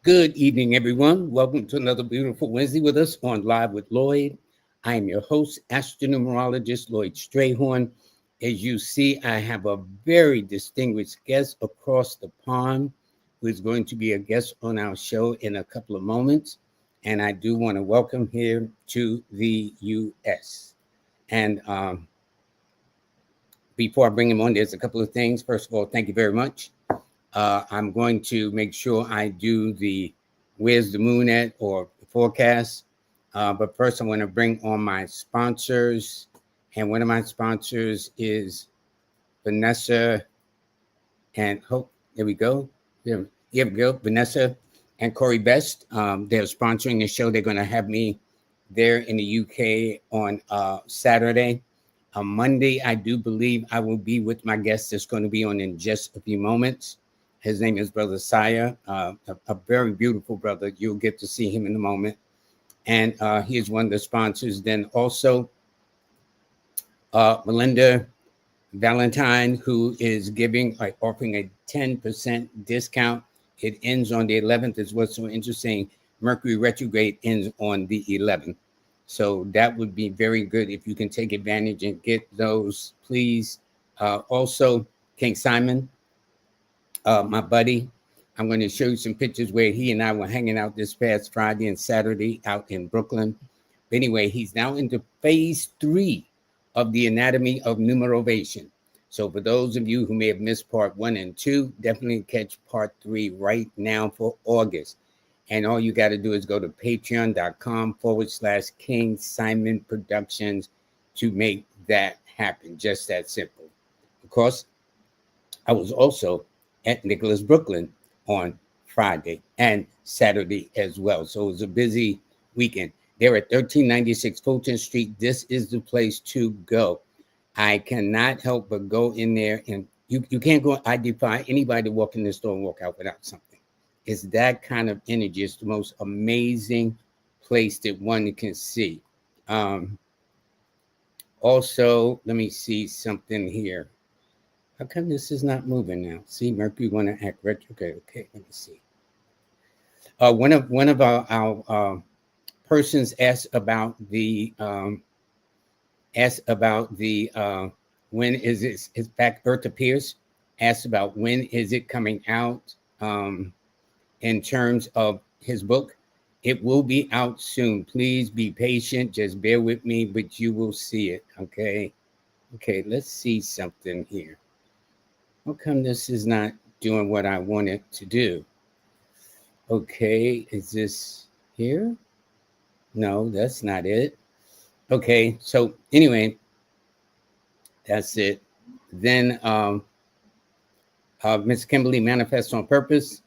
Good evening, everyone. Welcome to another beautiful Wednesday with us on Live with Lloyd. I am your host, Numerologist Lloyd Strayhorn. As you see, I have a very distinguished guest across the pond who is going to be a guest on our show in a couple of moments. And I do want to welcome here to the U.S. And before I bring him on, there's a couple of things. First of all, thank you very much. I'm going to make sure I do the where's the moon at or forecast. But first, I want to bring on my sponsors. And one of my sponsors is Vanessa and Hope. There we go. Here we go. Vanessa and Corey Best. They're sponsoring the show. They're going to have me there in the UK on Saturday. On Monday, I do believe I will be with my guest that's going to be on in just a few moments. His name is Brother Saya, a very beautiful brother. You'll get to see him in a moment. And he is one of the sponsors. Then also Melinda Valentine, who is offering a 10% discount. It ends on the 11th is what's so interesting. Mercury retrograde ends on the 11th. So that would be very good if you can take advantage and get those, please. Also, King Simon, my buddy, I'm going to show you some pictures where he and I were hanging out this past Friday and Saturday out in Brooklyn. But anyway, he's now into phase 3 of the anatomy of numerovation. So for those of you who may have missed part 1 and 2, definitely catch part 3 right now for August. And all you got to do is go to patreon.com/King Simon Productions to make that happen. Just that simple. Of course, I was also at Nicholas Brooklyn on Friday and Saturday as well. So it was a busy weekend. They're at 1396 Fulton Street. This is the place to go. I cannot help but go in there, and you can't go. I defy anybody to walk in the store and walk out without something. It's that kind of energy. It's the most amazing place that one can see. Also, let me see something here. How come this is not moving now? See, Mercury want to act retrograde. Okay, let me see. One of our persons asked about the when is it? It's back. Earth appears. Asked about when is it coming out. In terms of his book, it will be out soon. Please be patient. Just bear with me, but you will see it. Okay. Let's see something here. How come this is not doing what I want it to do? Okay, is this here? No, that's not it. Okay, so anyway, that's it. Then Miss Kimberly Manifests on Purpose,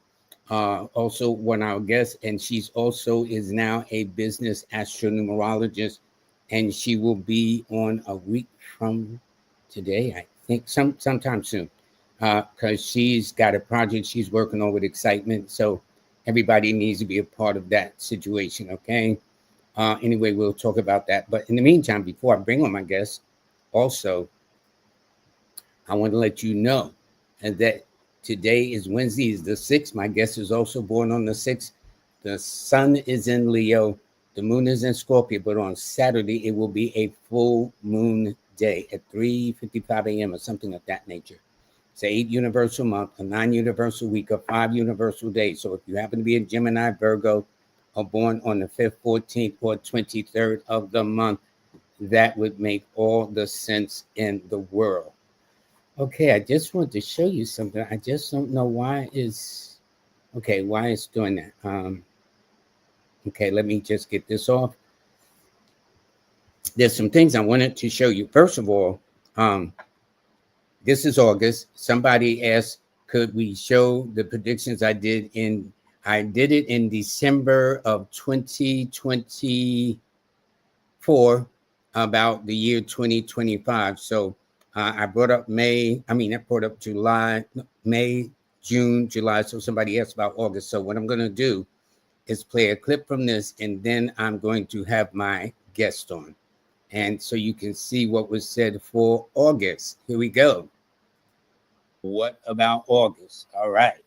also one of our guests, and she's also is now a business astronumerologist, and she will be on a week from today, I think, sometime soon. Because she's got a project she's working on with excitement. So everybody needs to be a part of that situation, okay? Anyway, we'll talk about that. But in the meantime, before I bring on my guest, also, I want to let you know that today is Wednesday, is the 6th. My guest is also born on the 6th. The sun is in Leo. The moon is in Scorpio. But on Saturday, it will be a full moon day at 3:55 a.m. or something of that nature. It's an 8 universal month, a 9 universal week, a 5 universal day. So if you happen to be a Gemini, Virgo, or born on the 5th, 14th, or 23rd of the month, that would make all the sense in the world. Okay, I just want to show you something. I just don't know why it's doing that. Okay, let me just get this off. There's some things I wanted to show you. First of all, this is August. Somebody asked, could we show the predictions I did it in December of 2024 about the year 2025. So I brought up July, May, June, July. So somebody asked about August. So what I'm going to do is play a clip from this, and then I'm going to have my guest on. And so you can see what was said for August. Here we go. What about August? All right.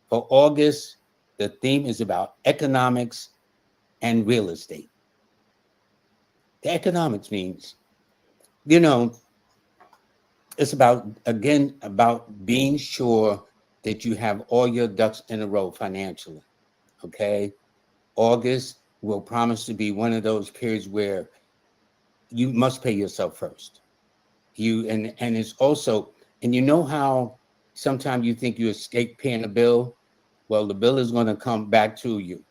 For August, The theme is about economics and real estate. The economics means, you know, it's about, again, about being sure that you have all your ducks in a row financially. Okay. August will promise to be one of those periods where you must pay yourself first. And it's also, and you know how sometimes you think you escape paying a bill? Well, the bill is going to come back to you.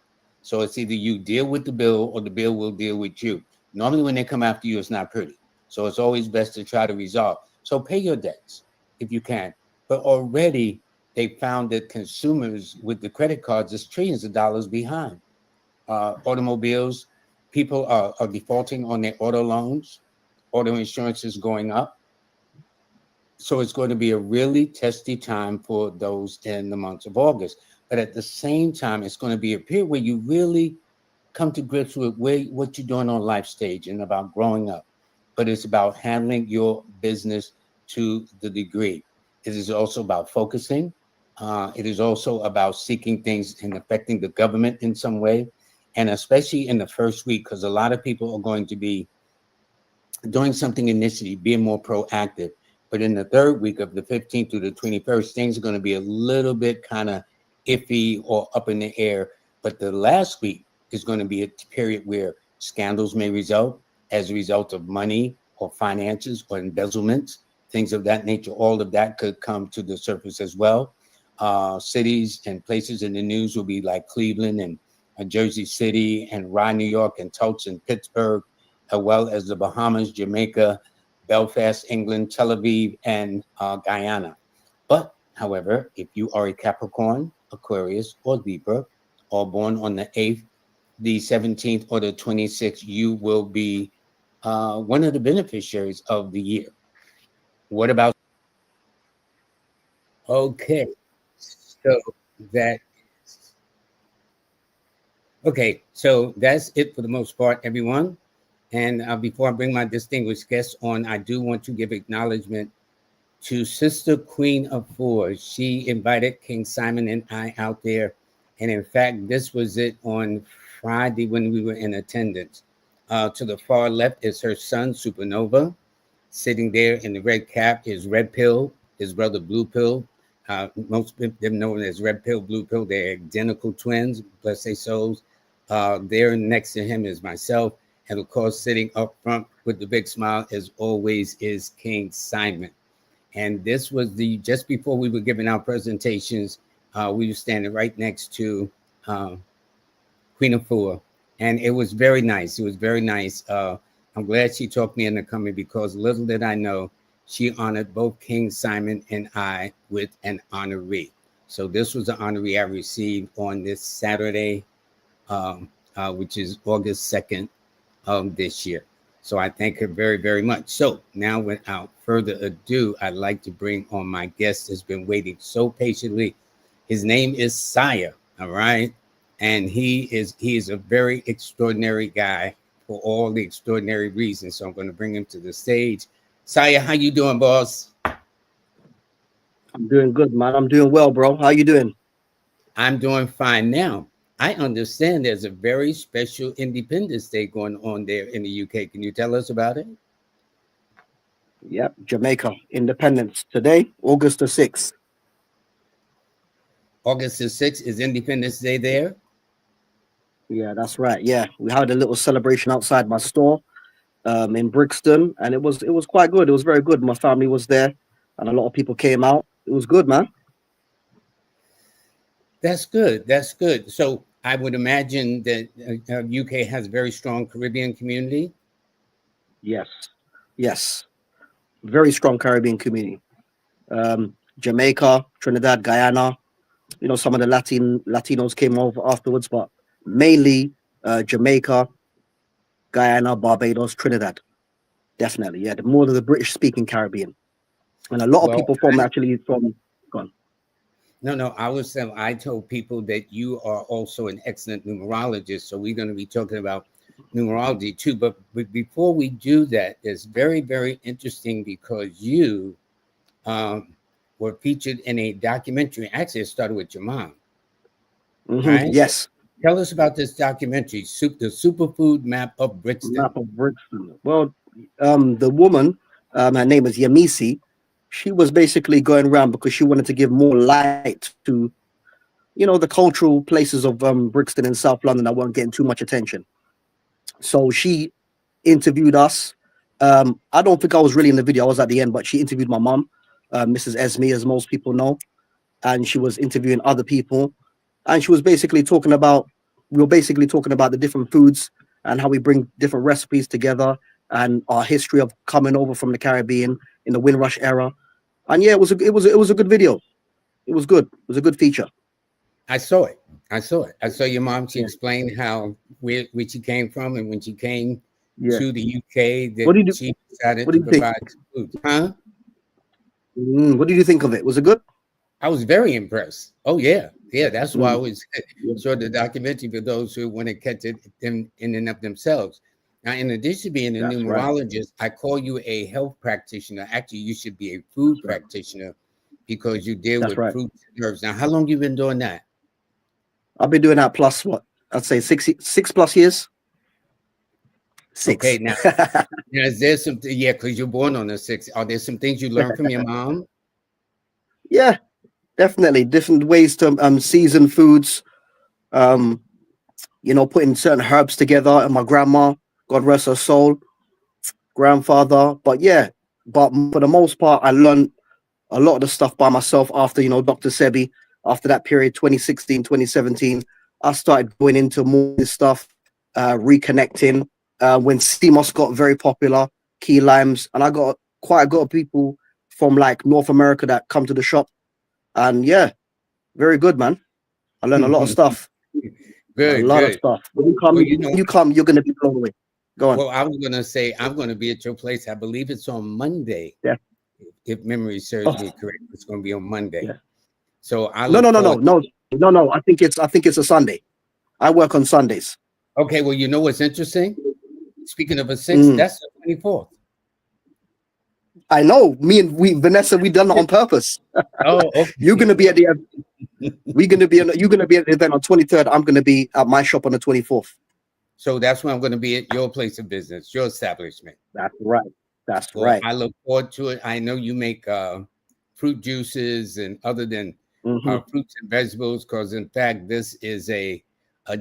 So it's either you deal with the bill or the bill will deal with you. Normally, when they come after you, it's not pretty. So it's always best to try to resolve. So pay your debts if you can. But already they found that consumers with the credit cards is trillions of dollars behind. Automobiles, people are defaulting on their auto loans. Auto insurance is going up. So it's going to be a really testy time for those in the months of August. But at the same time, it's going to be a period where you really come to grips with what you're doing on life stage and about growing up. But it's about handling your business to the degree. It is also about focusing. It is also about seeking things and affecting the government in some way. And especially in the first week, because a lot of people are going to be doing something initially, being more proactive. But in the third week of the 15th through the 21st, things are going to be a little bit kind of iffy or up in the air. But the last week is going to be a period where scandals may result as a result of money or finances or embezzlements, things of that nature. All of that could come to the surface as well. Cities and places in the news will be like Cleveland and Jersey City and Rye, New York, and Tulsa and Pittsburgh, as well as the Bahamas, Jamaica, Belfast, England, Tel Aviv, and Guyana. But, however, if you are a Capricorn, Aquarius, or Libra, or born on the 8th, the 17th, or the 26th, you will be one of the beneficiaries of the year. What about? Okay, so that okay, so that's it for the most part, everyone. And before I bring my distinguished guests on, I do want to give acknowledgement to Sister Queen of Fours. She invited King Simon and I out there. And in fact, this was it on Friday when we were in attendance. To the far left is her son, Supernova. Sitting there in the red cap is Red Pill, his brother Blue Pill. Most of them know him as Red Pill, Blue Pill. They're identical twins, bless their souls. There next to him is myself. And of course, sitting up front with the big smile, as always, is King Simon. And this was the just before we were giving our presentations, we were standing right next to Queen of Four, and it was very nice. It was very nice. I'm glad she talked me into coming because little did I know, she honored both King Simon and I with an honoree. So this was an honoree I received on this Saturday, which is August 2nd of this year. So I thank her very, very much. So now, without further ado, I'd like to bring on my guest that's been waiting so patiently. His name is Saya, all right? And he is a very extraordinary guy for all the extraordinary reasons. So I'm going to bring him to the stage. Saya, how you doing, boss? I'm doing good, man. I'm doing well, bro. How you doing? I'm doing fine now. I understand there's a very special Independence Day going on there in the UK. Can you tell us about it? Yep, Jamaica. Independence. Today, August the 6th. August the 6th is Independence Day there. Yeah, that's right. Yeah. We had a little celebration outside my store in Brixton, and it was quite good. It was very good. My family was there and a lot of people came out. It was good, man. That's good. That's good. So I would imagine that UK has a very strong Caribbean community. Yes. Yes. Very strong Caribbean community. Jamaica, Trinidad, Guyana. Some of the Latinos came over afterwards, but mainly Jamaica, Guyana, Barbados, Trinidad. Definitely, yeah. The more of the British speaking Caribbean, and a lot of Well, people from actually from gone. no, no. I told people that you are also an excellent numerologist. So we're going to be talking about numerology too. But before we do that, it's very, very interesting because you um, were featured in a documentary. Actually, it started with your mom. right? Yes. Tell us about this documentary, the Superfood Map of Brixton. Map of Brixton. Well, the woman, her name is Yamisi. She was basically going around because she wanted to give more light to, the cultural places of Brixton in South London that weren't getting too much attention. So she interviewed us. I don't think I was really in the video. I was at the end, but she interviewed my mom, Mrs. Esme, as most people know, and she was interviewing other people, and she was basically talking about. We were basically talking about the different foods and how we bring different recipes together, and our history of coming over from the Caribbean in the Windrush era. And yeah, it was a good video. It was good. It was a good feature. I saw it. I saw it. I saw your mom. She Yeah. explained how where she came from, and when she came Yeah. to the UK, What that did you she decided What to did you think? provide food. Huh? What did you think of it? Was it good? I was very impressed. Oh yeah, yeah. That's why I Mm, was yeah, showed the documentary for those who want to catch it them in and of themselves. Now, in addition to being a that's right. numerologist, I call you a health practitioner. Actually, you should be a That's food right. practitioner because you deal That's with right. fruits and herbs. Now, how long you been doing that? I've been doing that plus what? I'd say 6+ years. Okay, 6. now is there something? Yeah, because you're born on the 6th. Are there some things you learned from your mom? Yeah, definitely. Different ways to season foods. Um, putting certain herbs together. And my grandma, God rest her soul, grandfather. But yeah, but for the most part, I learned a lot of the stuff by myself after, Dr. Sebi, after that period, 2016, 2017, I started going into more of this stuff, reconnecting. When CMOS got very popular, key limes, and I got quite a lot of people from like North America that come to the shop. And yeah, very good, man. I learned a lot of stuff. A Good, lot of good. stuff. Well, you know, When you come, you're gonna be blown away. Go on. well, I was gonna say I'm gonna be at your place. I believe it's on Monday. Yeah. If memory serves me Oh, correct, it's gonna be on Monday. yeah. So I No, look no, no, no, forward. no, no, no. I think it's a Sunday. I work on Sundays. Okay, well, you know what's interesting? Speaking of a 6th, Mm. that's the 24th. I know. Me and Vanessa, we done it on purpose. Oh, You're okay. gonna be at the. You're gonna be at the event on 23rd. I'm gonna be at my shop on the 24th. So that's when I'm going to be at your place of business, your establishment. That's right. That's Well, right. I look forward to it. I know you make fruit juices and other than Hmm. fruits and vegetables, because in fact, this is a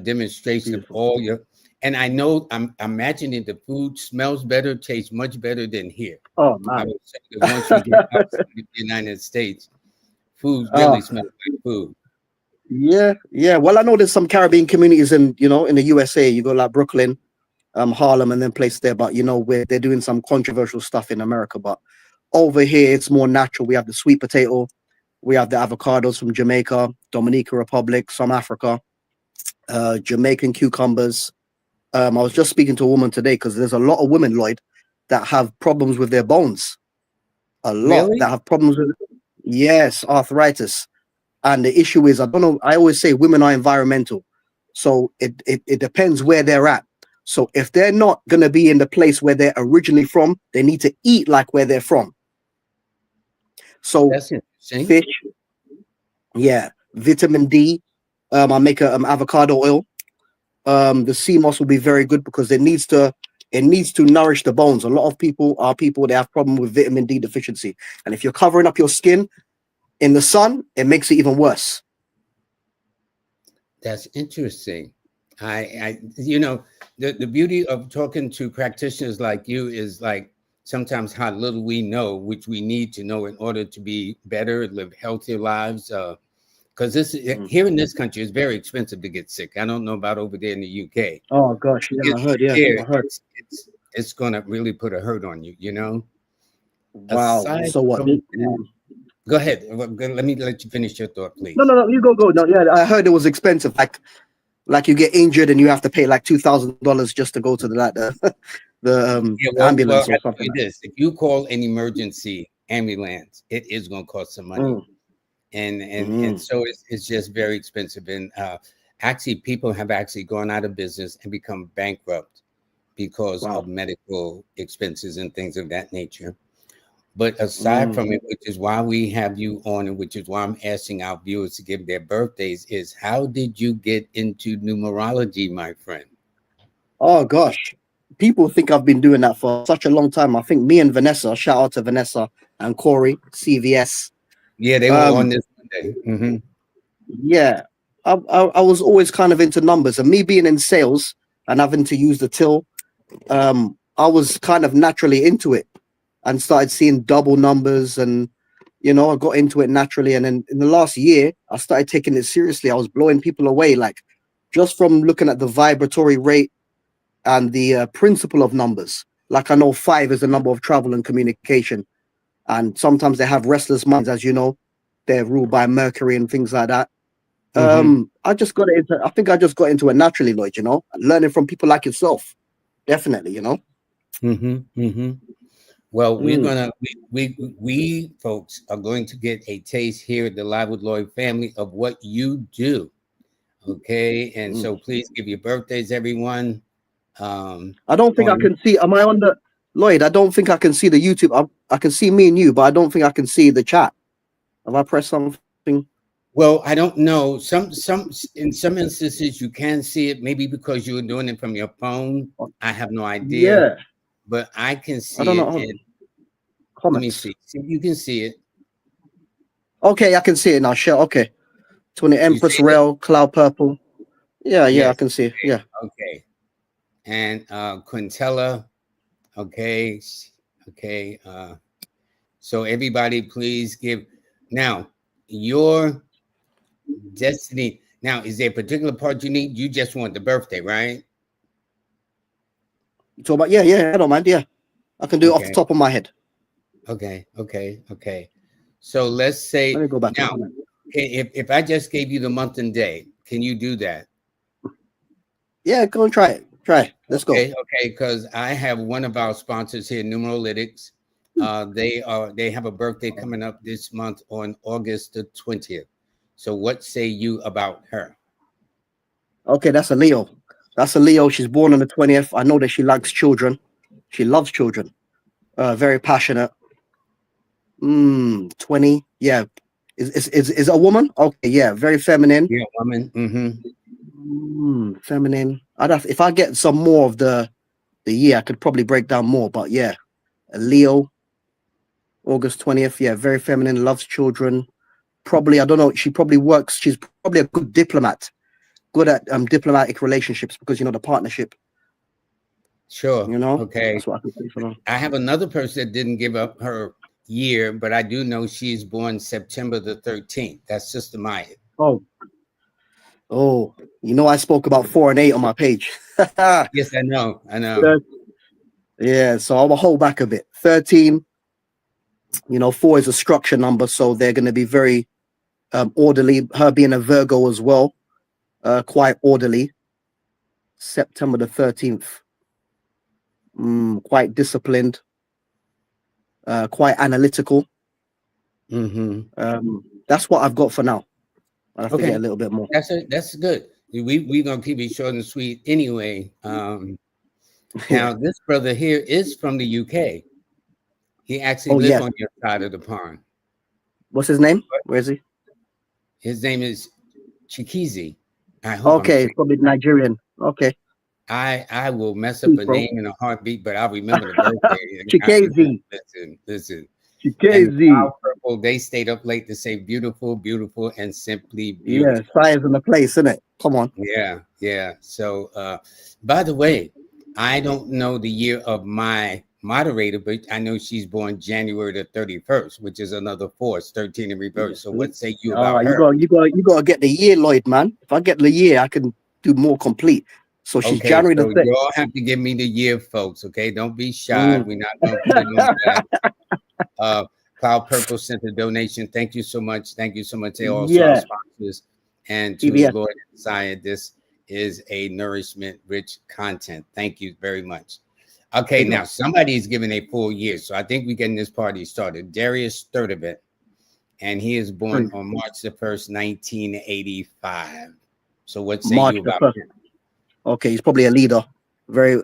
demonstration of Beautiful. all your. And I know I'm imagining the food smells better, tastes much better than here. Oh I man. would say that once we get outside of the United States, food Oh really smells like food. yeah, yeah. Well, I know there's some Caribbean communities in the USA. You go like Brooklyn, Harlem, and then place there. But where they're doing some controversial stuff in America. But over here, it's more natural. We have the sweet potato. We have the avocados from Jamaica, Dominica Republic, some Africa, Jamaican cucumbers. I was just speaking to a woman today because there's a lot of women, Lloyd, that have problems with their bones. A lot Really? that have problems with, yes, arthritis. And the issue is, I don't know. I always say women are environmental, so it depends where they're at. So if they're not gonna be in the place where they're originally from, they need to eat like where they're from. So That's interesting. fish, yeah, vitamin D. I make a avocado oil. The sea moss will be very good because it needs to nourish the bones. A lot of people that have problem with vitamin D deficiency, and if you're covering up your skin in the sun, it makes it even worse. That's interesting. The beauty of talking to practitioners like you is like sometimes how little we know, which we need to know in order to be better, live healthier lives. Because Mm. here in this country, it's very expensive to get sick. I don't know about over there in the UK. Oh gosh, To yeah, get I sick heard. Yeah, here, I heard. it's going to really put a hurt on you. Wow. Aside So what? from that, go ahead. Let me let you finish your thought, No, please. no, no. You go. No, yeah. I heard it was expensive. Like you get injured and you have to pay like $2,000 just to go to the Yeah, well, ambulance I or tell something you like this: if you call an emergency ambulance, it is going to cost some that. money, and Mm. so it's just very expensive. And actually, people have actually gone out of business and become bankrupt because of Wow. medical expenses and things of that nature. But aside Mm. from it, which is why we have you on, and which is why I'm asking our viewers to give their birthdays, is how did you get into numerology, my friend? Oh gosh, people think I've been doing that for such a long time. I think me and Vanessa, shout out to Vanessa and Corey, CVS. Yeah, they were on Um, this Monday. yeah, I was always kind of into numbers, and me being in sales and having to use the till, I was kind of naturally into it and started seeing double numbers, and I got into it naturally. And then in the last year, I started taking it seriously. I was blowing people away, like just from looking at the vibratory rate and the principle of numbers. Like I know five is the number of travel and communication, and sometimes they have restless minds, as you know, they're ruled by Mercury and things like that. Mm-hmm. I just got into. I think I just got into it naturally, Lloyd. Learning from people like yourself, definitely. Mm-hmm. Mm-hmm. Well, we're Mm, gonna we folks are going to get a taste here at the Live with Lloyd family of what you do. Okay, and mm. so please give your birthdays, everyone. Um, I don't think I on can see. Am I on the Lloyd? I don't think I can see the YouTube. I can see me and you, but I don't think I can see the chat. Have I pressed something? well, I don't know. Some in some instances you can see it, maybe because you were doing it from your phone. I have no idea, Yeah, but I can I see don't know. it. Hold And on. let me Comments. see. See if you can see it. Okay, I can see it now. Sure. Okay. 20 You Empress see it? Rail, Cloud Purple. Yeah, yeah, I Yes. can see. Yeah. Okay. And Quintella. Okay. Okay. So everybody, please give now your destiny. Now, is there a particular part you need? You just want the birthday, right? You talk about yeah, I don't mind. Yeah. I can do it off the Okay. top of my head. Okay. So let's Let say me go back and now, comment. if I just gave you the month and day, can you do that? Yeah, go and try it. Try it. Let's go. Okay, because I have one of our sponsors here, Numerologists. They have a birthday coming up this month on August the 20th. So what say you about her? Okay, that's a Leo. That's a Leo. She's born on the 20th. I know that she likes children. She loves children. Very passionate. 20. Yeah. Is a woman? Okay, yeah, very feminine. Yeah, woman. Mm-hmm. Feminine. If I get some more of the year, I could probably break down more. But yeah, a Leo, August 20th. Yeah, very feminine, loves children. Probably, I don't know. She probably works. She's probably a good diplomat, good at diplomatic relationships because the partnership. Sure. Okay. That's what I can say for now. I have another person that didn't give up her year, but I do know she's born September the 13th. That's Sister Maya. Oh, oh, I spoke about 4 and 8 on my page. Yes, I know. I know. Yeah, so I'll hold back a bit. 13, 4 is a structure number, so they're going to be very orderly. Her being a Virgo as well, quite orderly. September the 13th, quite disciplined, quite analytical. That's what I've got for now. I have to get Okay. a little bit more. That's good. We're gonna keep it short and sweet anyway. Yeah. Now this brother here is from the UK. He actually Oh lives yeah. on your side of the pond. What's his name? Where is he? His name is Chikizi. I hope I'm Okay, saying it's probably Nigerian. Okay, I will mess up peace, a bro. name in a heartbeat, but I'll remember the birthday. Chikezi. Listen. And Chikezi. Cloud Purple, they stayed up late to say beautiful, and simply Yeah, beautiful. fire's in the place, isn't it? Come on. Yeah. So by the way, I don't know the year of my moderator, but I know she's born January the 31st, which is another force, 13 in Yeah, reverse. So see? what say you about You her? got to get the year, Lloyd, man. If I get the year, I can do more complete. So she's Okay, January the so you 6th. all have to give me the year, folks. Okay, don't be shy. Mm. We're not gonna put it on that. Uh, Cloud Purple sent a donation. Thank you so much. Thank you so much. They also our Yeah, sponsors. And to the CBS. Lord and Messiah, this is a nourishment rich content. Thank you very much. Okay, Big now up. somebody's given a full year. So I think we're getting this party started. Darius Sturdivant, and he is born Three. on March the 1st, 1985. So what say March you the about 1st. him? Okay, he's probably a leader. Very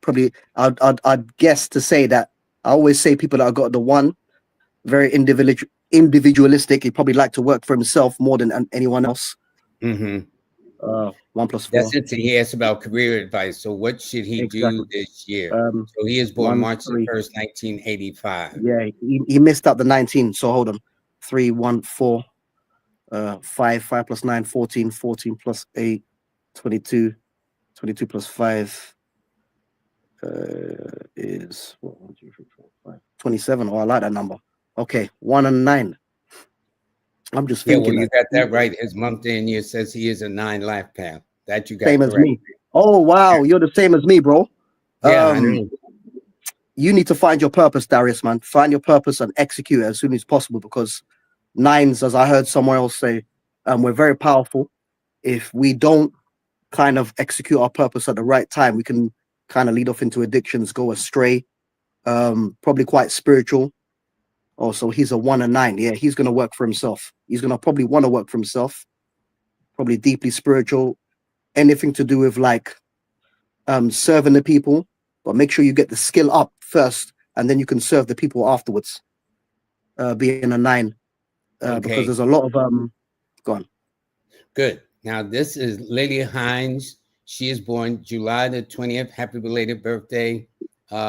probably I'd guess to say that I always say people that have got the one, very individualistic. He probably like to work for himself more than anyone else. Mm-hmm. 1 + 4. That's it. He asked about career advice. So what should he do Exactly. this year? Um, So he is born 1, March the 3. 1st, 1985. Yeah, he missed out the 19. So hold on. 3, 1, 4, 5, 5 + 9, 14, 14 + 8, 22, 22 + 5 is what, 1, 2, 3, 4, 5, 27. Oh, I like that number. Okay, 1 and 9. I'm just Yeah, well, thinking you that got that right. His month and year says he is a 9 life path. That you got same as correct. me. Oh wow, you're the same as me, bro. Yeah, I Um, know. you need to find your purpose, Darius, man. Find your purpose and execute it as soon as possible because nines, as I heard someone else say, we're very powerful. If we don't kind of execute our purpose at the right time, we can kind of lead off into addictions, go astray. Probably quite spiritual. Oh, so he's a 1 and 9. Yeah, he's gonna work for himself. He's gonna probably want to work for himself. Probably deeply spiritual. Anything to do with like serving the people, but make sure you get the skill up first, and then you can serve the people afterwards. Being a 9, because Okay, there's a lot of Go on. good. Now, this is Lily Hines. She is born July the 20th. Happy belated birthday,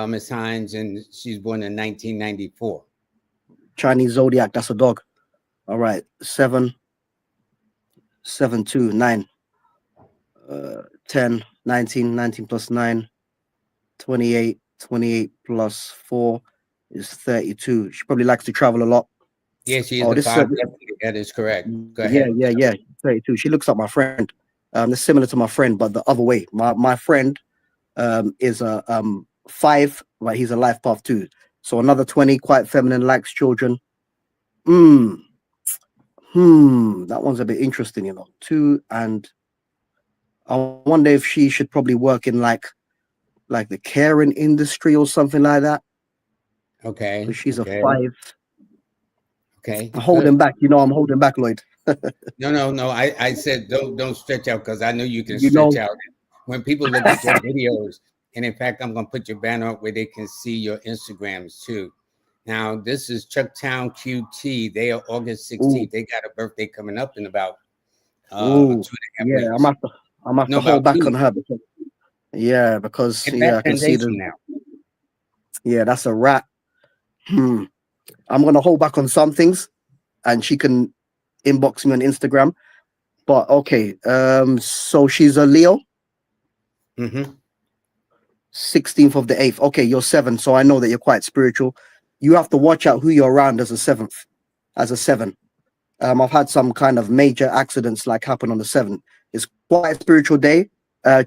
Miss Hines. And she's born in 1994. Chinese zodiac. That's a dog. All right, 7, 7, 2, 9, 10, 19, 19 + 9, 28, 28 + 4 is 32. She probably likes to travel a lot. Yeah, she is Oh, a this 5. Definitely. That is correct. Go yeah, ahead. yeah, yeah. 32. She looks like my friend. It's similar to my friend, but the other way. My friend is a 5, but he's a life path 2. So another 20, quite feminine, likes children. Hmm. That one's a bit interesting, 2, and I wonder if she should probably work in like the caring industry or something like that. Okay. Because she's a Okay. 5. Okay. I'm Good. holding back, I'm holding back, Lloyd. No, no, no. I said don't stretch out because I know you can You stretch know, out. When people look at your videos, and in fact, I'm gonna put your banner up where they can see your Instagrams too. Now, this is Chucktown QT. They are August ooh, 16th. They got a birthday coming up in about ooh, 2.5 yeah, weeks. I'm have No, to about hold back 2 on weeks. her because In fact, I can 10 see days the from now. that's a rat. Hmm. I'm gonna hold back on some things, and she can inbox me on Instagram. But okay, so she's a Leo, Hmm. 16th of the 8th. Okay, you're 7, so I know that you're quite spiritual. You have to watch out who you're around as a 7th, as a 7. I've had some kind of major accidents like happen on the 7th. It's quite a spiritual day.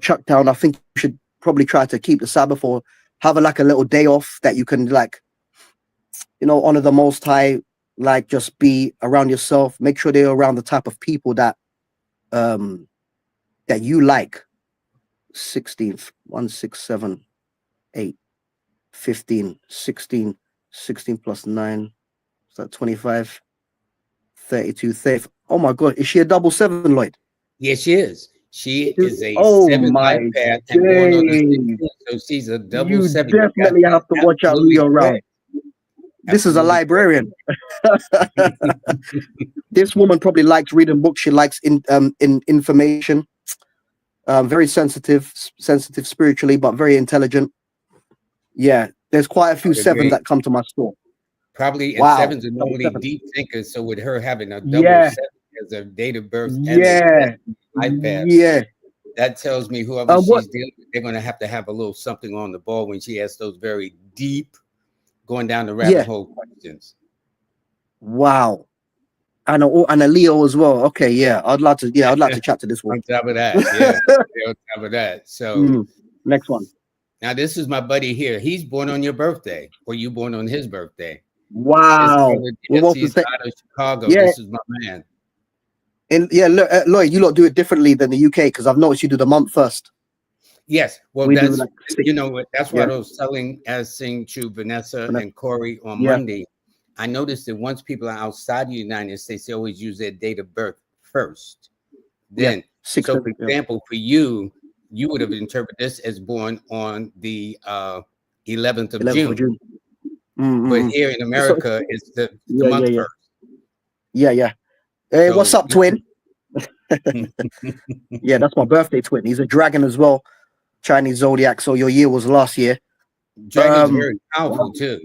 Chuck down. I think you should probably try to keep the Sabbath or have like a little day off that you can like, honor the Most High. Like just be around yourself. Make sure they're around the type of people um that you like. 16th, 1, 6, 7, 8, 15, 16, 16 + 9. Is that 25, 32, 30? Oh my God, is she a double 7, Lloyd? Yes, she is. She is a Oh 7 life my path and born on the days. 16th. So she's a double You 7. You got definitely that have to watch out who absolutely you're around. correct. This is a Absolutely librarian. correct. This woman probably likes reading books. She likes in information. Very sensitive spiritually, but very intelligent. Yeah, there's quite a I few would 7s agree. that come to my store. Probably, and Wow, sevens are double normally 7. deep thinkers. So with her having a double Yeah, 7 as a date of birth and a yeah, life path, yeah. that tells me whoever What? she's dealing with, they're going to have a little something on the ball when she has those very deep, going down the rabbit Yeah. hole questions. Wow. And a Leo as well. Okay, yeah. I'd like to. Yeah, I'd like to chat to this one. On top of that, yeah, on top of that. So Next one. now this is my buddy here. He's born on your birthday, or you born on his birthday. This Wow. brother We want to Jesse's say, out of Chicago. yeah, This is my man. and yeah, Lloyd, you lot do it differently than the UK because I've noticed you do the month first. Yes, well, We do that's like 6. that's what Yeah, I was telling as saying to Vanessa Vanessa. and Corey on Yeah, Monday. I noticed that once people are outside the United States, they always use their date of birth first. yeah. Then, 6. so for Yeah. example, for you, you would have interpreted this as born on the 11th of 11th of June. June. but Mm-mm. here in So America, it's the yeah, yeah, month yeah, first. yeah, yeah. Hey, what's So up, twin? Yeah, that's my birthday twin. He's a dragon as well, Chinese zodiac. So your year was last year. dragon's very Wow, powerful too.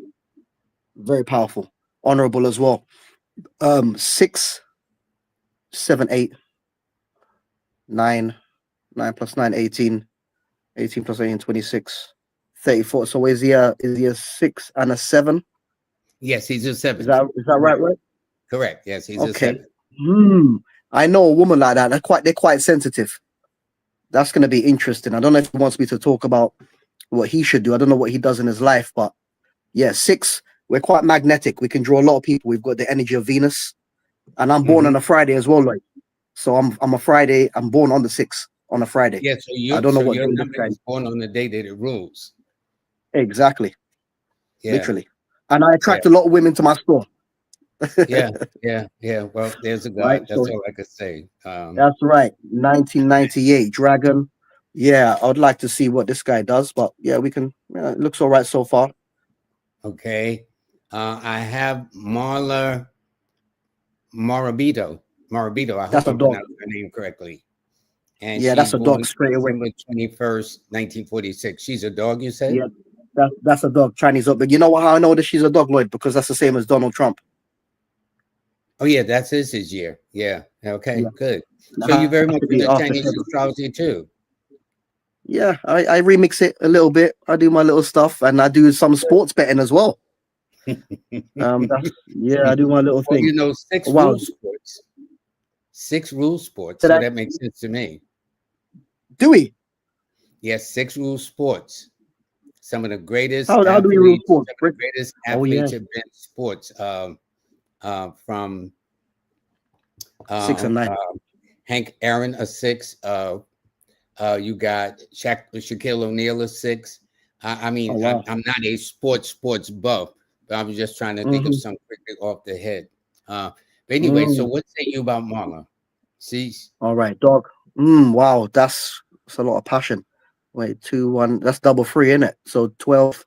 very powerful, honorable as well. 6, 7, 8, 9, 9 plus 9, 18, 18 plus 18, 26, 34. So is he a 6 and a 7? Yes, he's a Is seven. that right? Right? Correct. Yes, he's a Okay. seven. I know a woman like that. They're quite sensitive. That's going to be interesting. I don't know if he wants me to talk about what he should do. I don't know what he does in his life, but yeah, 6. We're quite magnetic. We can draw a lot of people. We've got the energy of Venus, and I'm born Hmm. on a Friday as well, like. So I'm a Friday. I'm born on the 6th on a Friday. Yeah, I don't know what your day this number guy. is born on the day that it rules. Exactly, Yeah, literally, and I yeah, attract a lot of women to my store. yeah, yeah. Well, there's a Right. God. So That's all I could say. that's right. 1998 Dragon. Yeah, I would like to see what this guy does, but yeah, we can. Yeah, it looks all right so far. Okay. I have Morabito. Morabito. I hope That's a I'm dog. pronouncing her name correctly. And Yeah, she's that's a dog born straight away. December 21st, 1946. She's a dog, you said? Yeah, that's a dog. Chinese dog. But you know what? How I know that she's a dog, Lloyd? Because that's the same as Donald Trump. Oh, yeah, that's his year. Yeah. Okay, Yeah, good. and So it you're very has much to be into after Chinese February. astrology too. Yeah, I remix it a little bit. I do my little stuff, and I do some sports betting as well. I do my little Well, thing. six Wow. rule sports. Six rule sports. Did So I that makes sense to me. do we? Yes, six rule sports. Some of the greatest How do we rule athletes, sports? some of the greatest Oh yeah, athletes have been sports. From 6 uh, and 9. uh, Hank Aaron, a six. You got Shaquille O'Neal, a six. I Oh mean, wow. I'm not a sports buff, but I was just trying to think of Mm-hmm. something quickly off the head. But anyway, so Mm. what say you about Marla? See, All right, dog. Wow, that's a lot of passion. Wait, 2, 1. That's double 3, isn't it? So 12.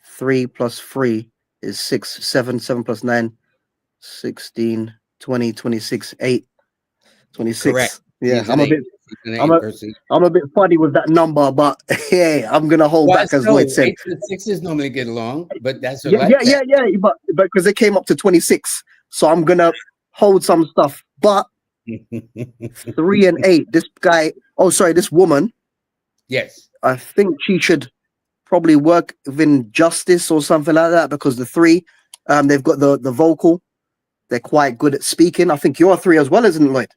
3 plus 3 is 6. 7. 7 plus 9, 16, 20, 26, 8, correct. 26. Yeah, She's an eight. She's an I'm eight a, person. I'm a bit funny with that number, but hey, I'm gonna hold Well, back as Lloyd so said. eights and sixes normally get along, but that's her Yeah, life yeah, path. yeah, yeah. But because they came up to 26, so I'm gonna hold some stuff. But 3 and 8, this guy. Oh, sorry, this woman. Yes, I think she should probably work within justice or something like that because the 3, they've got the vocal. They're quite good at speaking. I think you're a 3 as well, isn't it, Lloyd?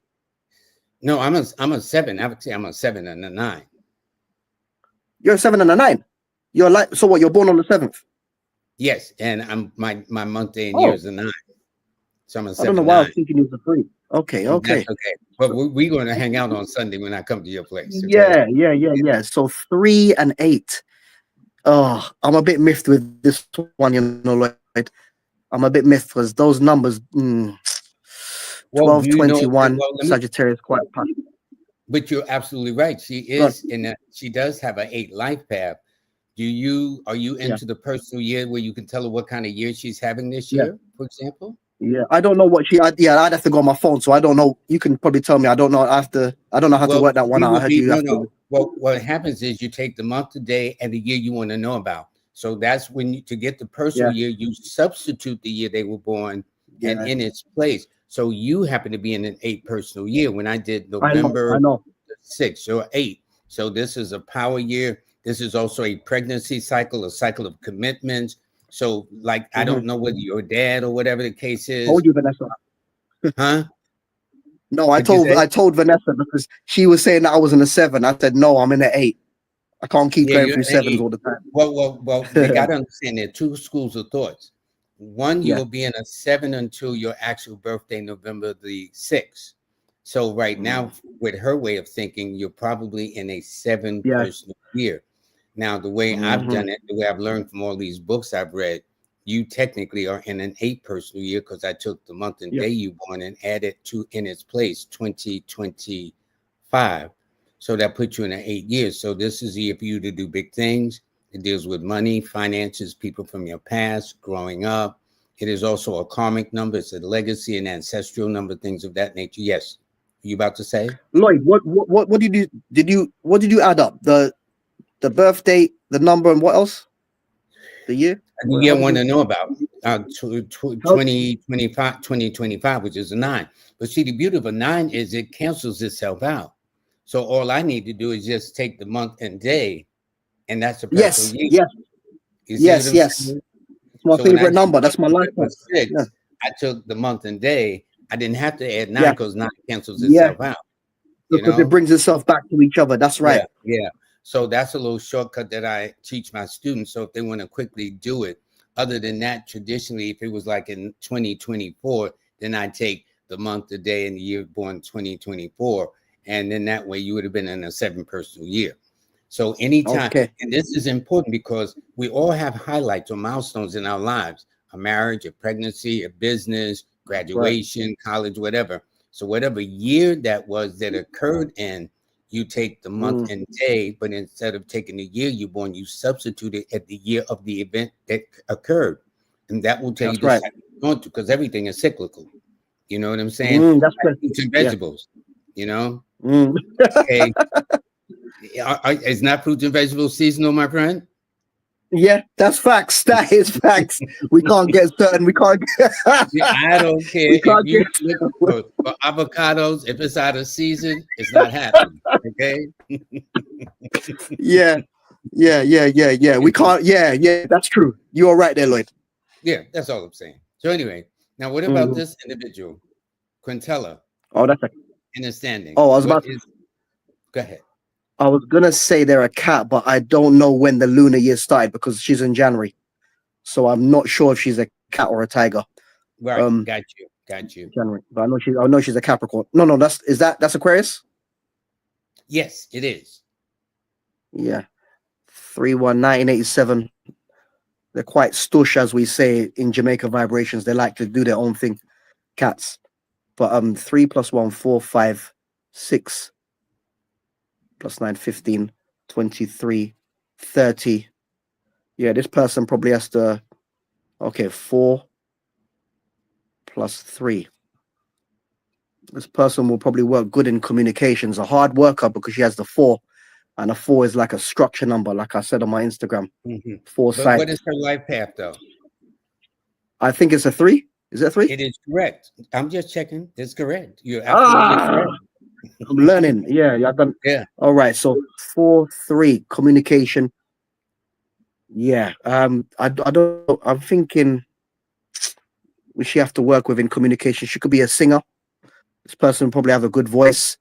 no, I'm a seven. I would say I'm a 7 and a 9. You're a 7 and a 9. You're like, so what? You're born on the 7th. Yes, and I'm my month day and year Oh, is a 9, so I'm a I don't know seven why I nine. was thinking you was a 3. Okay, That's okay. okay. But we're going to hang out on Sunday when I come to your place. Okay. Yeah. So 3 and 8. Oh, I'm a bit miffed with this one, Lloyd. I'm a bit miffed because those numbers, Well, do 12, you know? 21, Well, let me. Sagittarius, quite passionate. But you're absolutely right. She Good. is in a. She does have an 8 life path. Are you Yeah, into the personal year where you can tell her what kind of year she's having this yeah, year, for example? yeah. I don't know what I'd have to go on my phone, so I don't know. You can probably tell me. I don't know. I don't know how to Well, work that one she out. I would heard be you no, have no. to. Well, what happens is you take the month, the day, and the year you want to know about. So that's when to get the personal Yeah, year, you substitute the year they were born and yeah. in its place. So you happen to be in an 8 personal year. When I did I November know. 6, you're 8. So this is a power year. This is also a pregnancy cycle, a cycle of commitments. So, like, I Mm-hmm. don't know whether your dad or whatever the case Told is, you, Vanessa. huh? No, What'd you say? I told Vanessa because she was saying that I was in a 7. I said no, I'm in an 8. I can't keep Yeah, going you're through an 7s 8. all the Well, they got time. to understand there are two schools of thoughts. One, you Yeah. will be in a 7 until your actual birthday, November the 6th. So right now, with her way of thinking, you're probably in a 7 Yeah. personal year. Now, the way I've Mm-hmm. done it, the way I've learned from all these books I've read, you technically are in an 8 personal year because I took the month and Yeah. day you born and added to in its place 2025. So that puts you in an 8 years. So this is the year for you to do big things. It deals with money, finances, people from your past, growing up. It is also a karmic number. It's a legacy and ancestral number, things of that nature. Yes. You about to say? Lloyd, what did you add up? The birthday, the number, and what else? The year? You What did want you to know about help? 2025, which is a 9. But see, the beauty of a 9 is it cancels itself out. So all I need to do is just take the month and day, and that's a personal Yes, year. yes, You see what yes, I'm yes. saying? It's my So when I favorite did number. That's my monthly with my lifetime. Yeah, 6, I took the month and day. I didn't have to add 9 yeah, because 9 cancels yeah. itself out, you Because it know? brings itself back to each other. That's right. Yeah, yeah. So that's a little shortcut that I teach my students. So if they want to quickly do it, other than that, traditionally, if it was like in 2024, then I take the month, the day, and the year born 2024. And then that way you would have been in a 7 personal year. So anytime, Okay. and this is important because we all have highlights or milestones in our lives, a marriage, a pregnancy, a business, Right. graduation, college, whatever. So whatever year that was that occurred in, you take the month Mm, and day, but instead of taking the year you're born, you substitute it at the year of the event that occurred. And that will tell you that's the right. cycle you're going through because everything is cyclical. You know what I'm saying? That's Like good. fruits and Yeah. vegetables, you know? Mm. Okay. Is not fruits and vegetables seasonal, my friend? Yeah, that's facts. That is facts. We can't get certain. We can't. Yeah, I don't care We if can't you get. look for avocados. If it's out of season, it's not happening. Okay. Yeah, yeah. We can't. Yeah, yeah. That's true. You're right there, Lloyd. Yeah, that's all I'm saying. So anyway, now what about Mhm. this individual, Quintella, Oh, that's a. in the standings? Oh, I was What about. is? Go ahead. I was gonna say they're a cat, but I don't know when the lunar year started because she's in January, so I'm not sure if she's a cat or a tiger. Right, Um, got you, got you. January, but I know she's a Capricorn. No, that's Aquarius. Yes, it is. Yeah, 3/1/1987. They're quite stush, as we say in Jamaica vibrations. They like to do their own thing, cats. But 3 plus 1, 4, 5, 6 plus 9, 15, 23, 30. Yeah, this person probably has to. Okay, 4 plus 3. This person will probably work good in communications. A hard worker because she has the 4, and a 4 is like a structure number, like I said on my Instagram. Mhm. But what Foresight. is her life path, though? I think it's a 3. Is it a 3? It is correct. I'm just checking. It's correct. You're absolutely Ah, correct. I'm learning. Yeah, I've done. Yeah. All right. So 4, 3 communication. Yeah. I don't know. I'm thinking we she have to work within communication. She could be a singer. This person will probably have a good voice.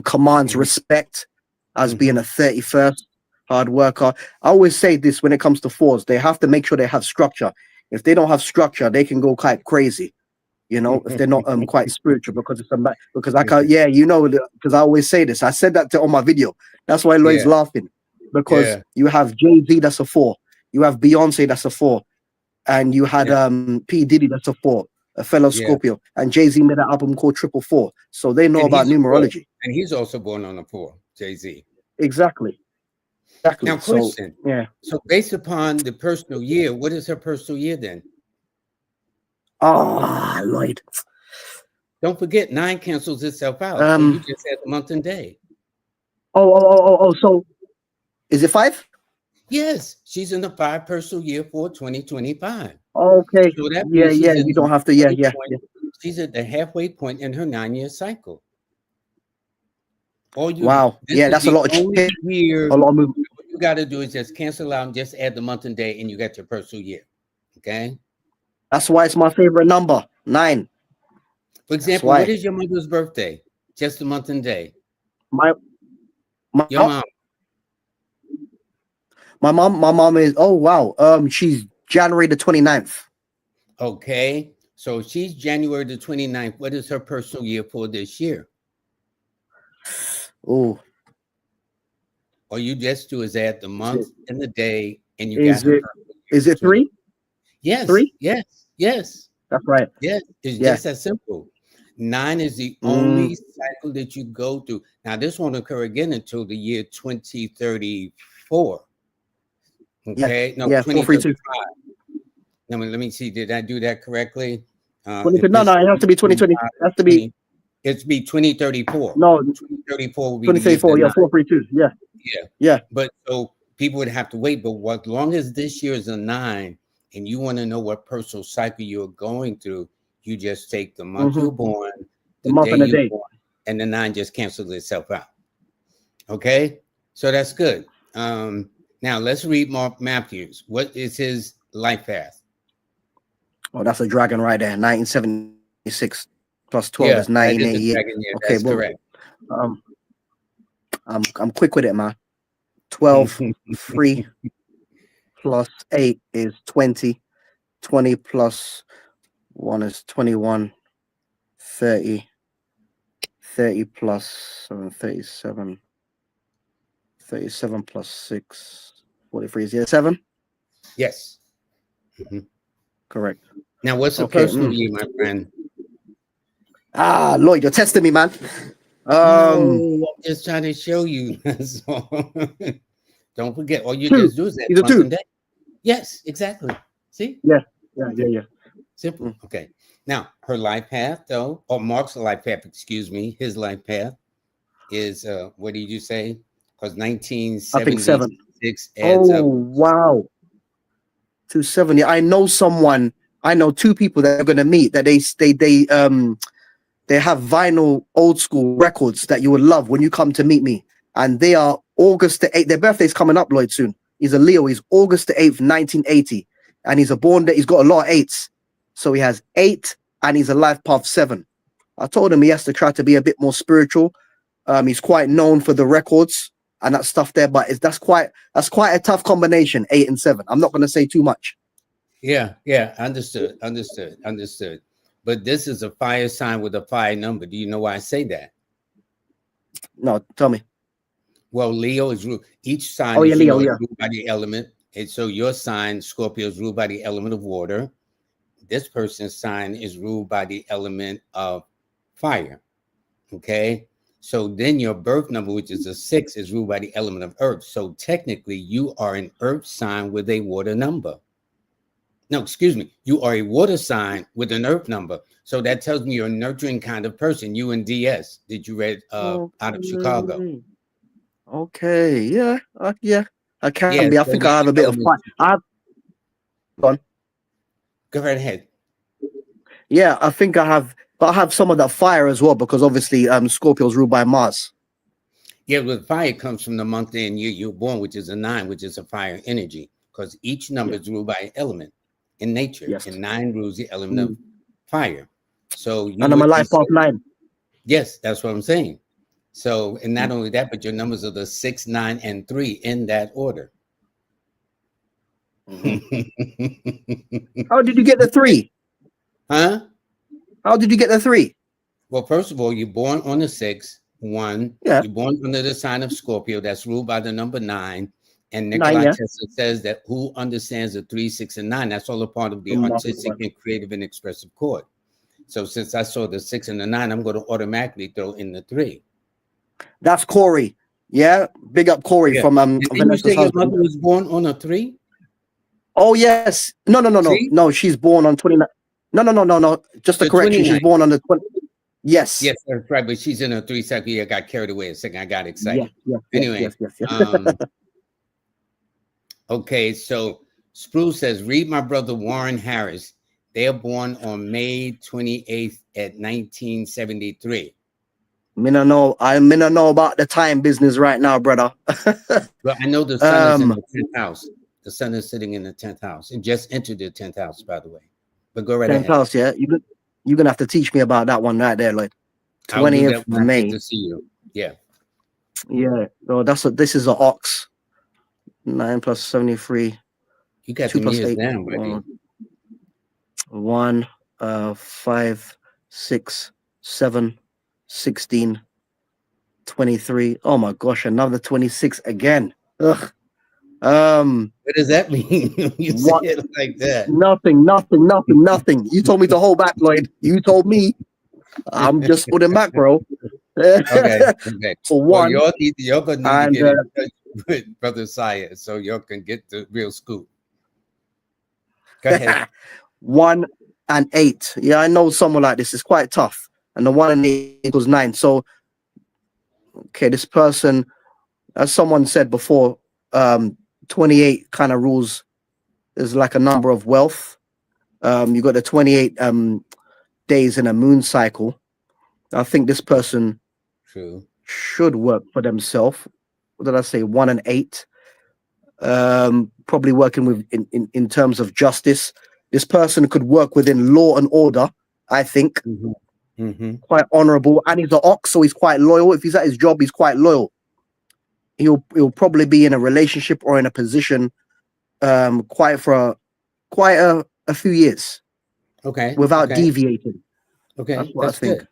Commands Mhm. respect as being a Mhm. 31st hard worker. I always say this when it comes to 4s, they have to make sure they have structure. If they don't have structure, they can go quite crazy. If they're not quite spiritual because because I can't, yeah, because I always say this. I said that on my video. That's why Lloyd's Yeah. laughing, because Yeah. you have Jay-Z, that's a 4. You have Beyonce, that's a 4. And you had Yeah. P. Diddy, that's a 4, a fellow Yeah. Scorpio. And Jay-Z made an album called Triple Four. So they know And about he's a 4. numerology. And he's also born on a 4, Jay-Z. Exactly. Now, Exactly. So question. yeah. So based upon the personal year, what is her personal year then? Ah, Lloyd. Don't forget 9 cancels itself out. So you Um just had the month and day. so is it 5? Yes, she's in the 5 personal year for 2025. Okay. So that Yeah, means yeah. she's in You the don't have to, yeah, halfway yeah, point. yeah. She's at the halfway point in her 9-year cycle. Wow. This Yeah, is that's a the lot of only change, year. a lot of movement. What you got to do is just cancel out and just add the month and day, and you got your personal year. Okay. That's why it's my favorite number, 9. For That's example, what why is your mother's birthday? Just the month and day. my my Your mom. my mom is, oh wow, she's January the 29th. Okay. So she's January the 29th. What is her personal year for this year? Oh, All you just do is add the is it month and the day, and you got is her it personal year is for it 20. 3? Yes, 3? yes, yes, That's right. yes. It's Yeah. just that simple. 9 is the Mm, only cycle that you go through. Now, this won't occur again until the year 2034. Okay, no, Yeah, 432. 2035. Let me see. Did I do that correctly? If 20, no, this no, it has to be 2020. It 25, has to be 20, it's be 2034. no 2034 will be the year of 2034. the Yeah, nine. 432. Yeah, Yeah. yeah. But so people would have to wait. But as long as this year is a 9 and you want to know what personal cycle you're going through, you just take the month Mm-hmm. you're born, The the month day and the you're day. born, and the 9 just cancels itself out. Okay. So that's good. Now let's read Mark Matthews. What is his life path? Oh, that's a dragon right there. 1976 plus 12 Yeah, is that is a 1988. dragon. Yeah, Okay, that's well, correct. um, I'm quick with it, man. 12 3 plus 8 is 20. 20 plus 1 is 21. 30. 30 plus 7, 37. 37 plus 6, 43 is 7. Yes. Mhm. Correct. Now, what's the Okay. personal year, my friend? Lloyd, you're testing me, man. No, I'm just trying to show you. That's all. Don't forget. All you 2. just do is that He's a month 2. and day. Yes, exactly. See? Yeah. Simple. Simple. Okay. Now, her life path, though, or Mark's life path, excuse me, his life path is what did you say? Because I think 7. 1976 adds Oh, up. wow. 270. I know 2 people that are going to meet that they have vinyl old school records that you would love when you come to meet me. And they are August the 8th. Their birthday's coming up, Lloyd, soon. He's a Leo. He's August the 8th, 1980. And he's he's got a lot of 8s. So he has 8 and he's a life path 7. I told him he has to try to be a bit more spiritual. He's quite known for the records and that stuff there, but that's quite a tough combination, 8 and 7. I'm not going to say too much. Yeah, understood. But this is a fire sign with a fire number. Do you know why I say that? No, tell me. Well, Leo is ruled. Each sign, Oh, yeah, as you Leo, know, is yeah. ruled by the element. And so your sign, Scorpio, is ruled by the element of water. This person's sign is ruled by the element of fire. Okay. So then your birth number, which is a 6, is ruled by the element of earth. So technically, you are an earth sign with a water number. No, excuse me. You are a water sign with an earth number. So that tells me you're a nurturing kind of person. You and DS. Did you read out of Chicago? Okay. Yeah. Yeah. I can Yeah. be. I So think the I have a bit of element. fire. Gone. Go right ahead. Yeah, I think I have, but I have some of that fire as well because obviously Scorpio's ruled by Mars. Yeah, well, fire comes from the month and year you're born, which is a 9, which is a fire energy, because each number is ruled by an element in nature, Yes. and 9 rules the element of fire. So you And I'm a would be life path 9. yes, that's what I'm saying. So, and not only that, but your numbers are the 6, 9, and 3 in that order. How did you get the 3? Huh? How did you get the 3? Well, first of all, you're born on the 6th, 1. Yeah. You're born under the sign of Scorpio, that's ruled by the number 9. And 9, Nikolai yeah. Tesla says that who understands the 3, 6, and 9, that's all a part of the artistic and creative and expressive chord. So since I saw the 6 and the 9, I'm going to automatically throw in the 3. That's Corey. Yeah. Big up Corey from Didn't you Vanessa's say your husband. mother was born on a 3? Oh yes. No. See? No, she's born on 29. No. Just a correction. 29. She's born on the 20. Yes. Yes, that's right. But she's in a 3 cycle. Yeah, I got carried away a second. I got excited. Yes. Anyway. Okay, so Spruce says, read my brother Warren Harris. They are born on May 28th at 1973. Me no know about the time business right now, brother. Well, I know the sun is in the 10th house. The sun is sitting in the 10th house. It just entered the 10th house, by the way. But go right 10th ahead. house, yeah. You're gonna have to teach me about that one right there, like 20th of May. To see you. Yeah. Yeah. So this is an ox. 9 plus 73. You got 2 the plus years 8. down, baby. 1, 5, 6, 7, 16, 23. Oh my gosh, another 26 again. Ugh. What does that mean? You say it like that. Nothing. You told me to hold back, Lloyd. You told me. I'm just putting back, bro. Okay. For one, well, you're going to need to get in touch with Brother Saya so y'all can get the real scoop. Go ahead. 1 and 8. Yeah, I know someone like this. It's quite tough. And the 1 and 8 equals 9. So, okay, this person, as someone said before, 28 kind of rules is like a number of wealth. You got the 28 days in a moon cycle. I think this person True. should work for themselves. What did I say? 1 and 8. Probably working with in terms of justice. This person could work within law and order, I think. Mm-hmm. Mm-hmm. Quite honorable, and he's an ox, so he's quite loyal. If he's at his job, he's quite loyal. He'll probably be in a relationship or in a position quite a few years Okay. without Okay. deviating. Okay. That's what I think. Good.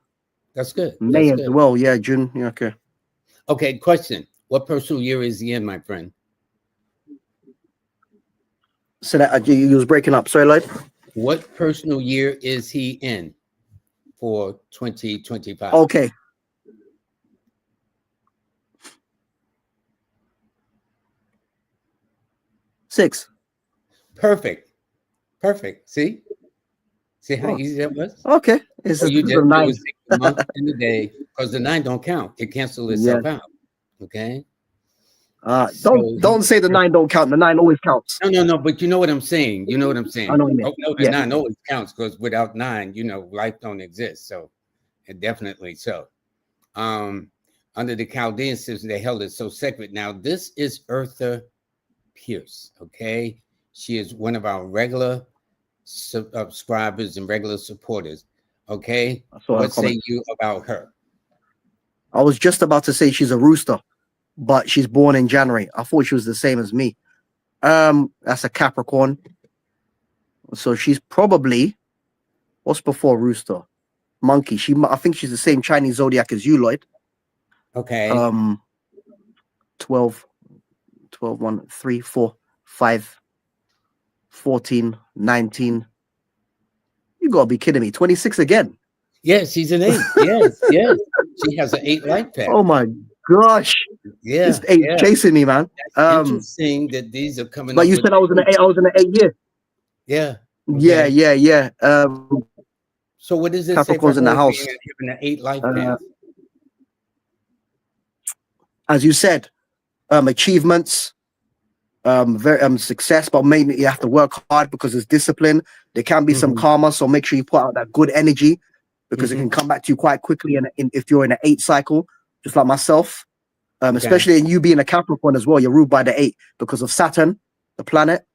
That's good. May That's as good. well, yeah, June. Yeah, okay. Okay. Question: what personal year is he in, my friend? So that you was breaking up. Sorry, Lloyd. What personal year is he in for 2025? Okay. Six. Perfect. Perfect. See how Oh, easy that was? okay. It's Or just you just 9. do is take the month and the day because the 9 don't count. It cancels Yeah. itself out. Okay. Don't say the 9 don't count. The 9 always counts. No. But you know what I'm saying. You know what I'm saying. I know what you mean. Oh no, the Yeah. 9 always counts because without 9, life don't exist. So, and definitely so. Under the Chaldean system, they held it so sacred. Now, this is Eartha Pierce. Okay, she is one of our regular subscribers and regular supporters. Okay, what say you about her? I was just about to say she's a rooster, but she's born in January. I thought she was the same as me. That's a Capricorn. So she's probably, what's before rooster? Monkey. I think she's the same Chinese zodiac as you, Lloyd. Okay. 12, 1, 3, 4, 5, 14, 19. You gotta be kidding me. 26 again. Yes, she's an 8. Yes. She has an 8 life path. Oh my gosh. Yeah. This 8 chasing me, man. That's interesting that these are coming but up. You said I was in an 8. I was in an 8 year. Yeah. Okay. Yeah. So what does this say for Capricorn's in the house? Having an 8 life path? As you said, achievements, very success, but maybe you have to work hard because there's discipline. There can be some karma, so make sure you put out that good energy because it can come back to you quite quickly. And if you're in an 8 cycle, just like myself, especially in you being a Capricorn as well, you're ruled by the 8 because of Saturn, the planet.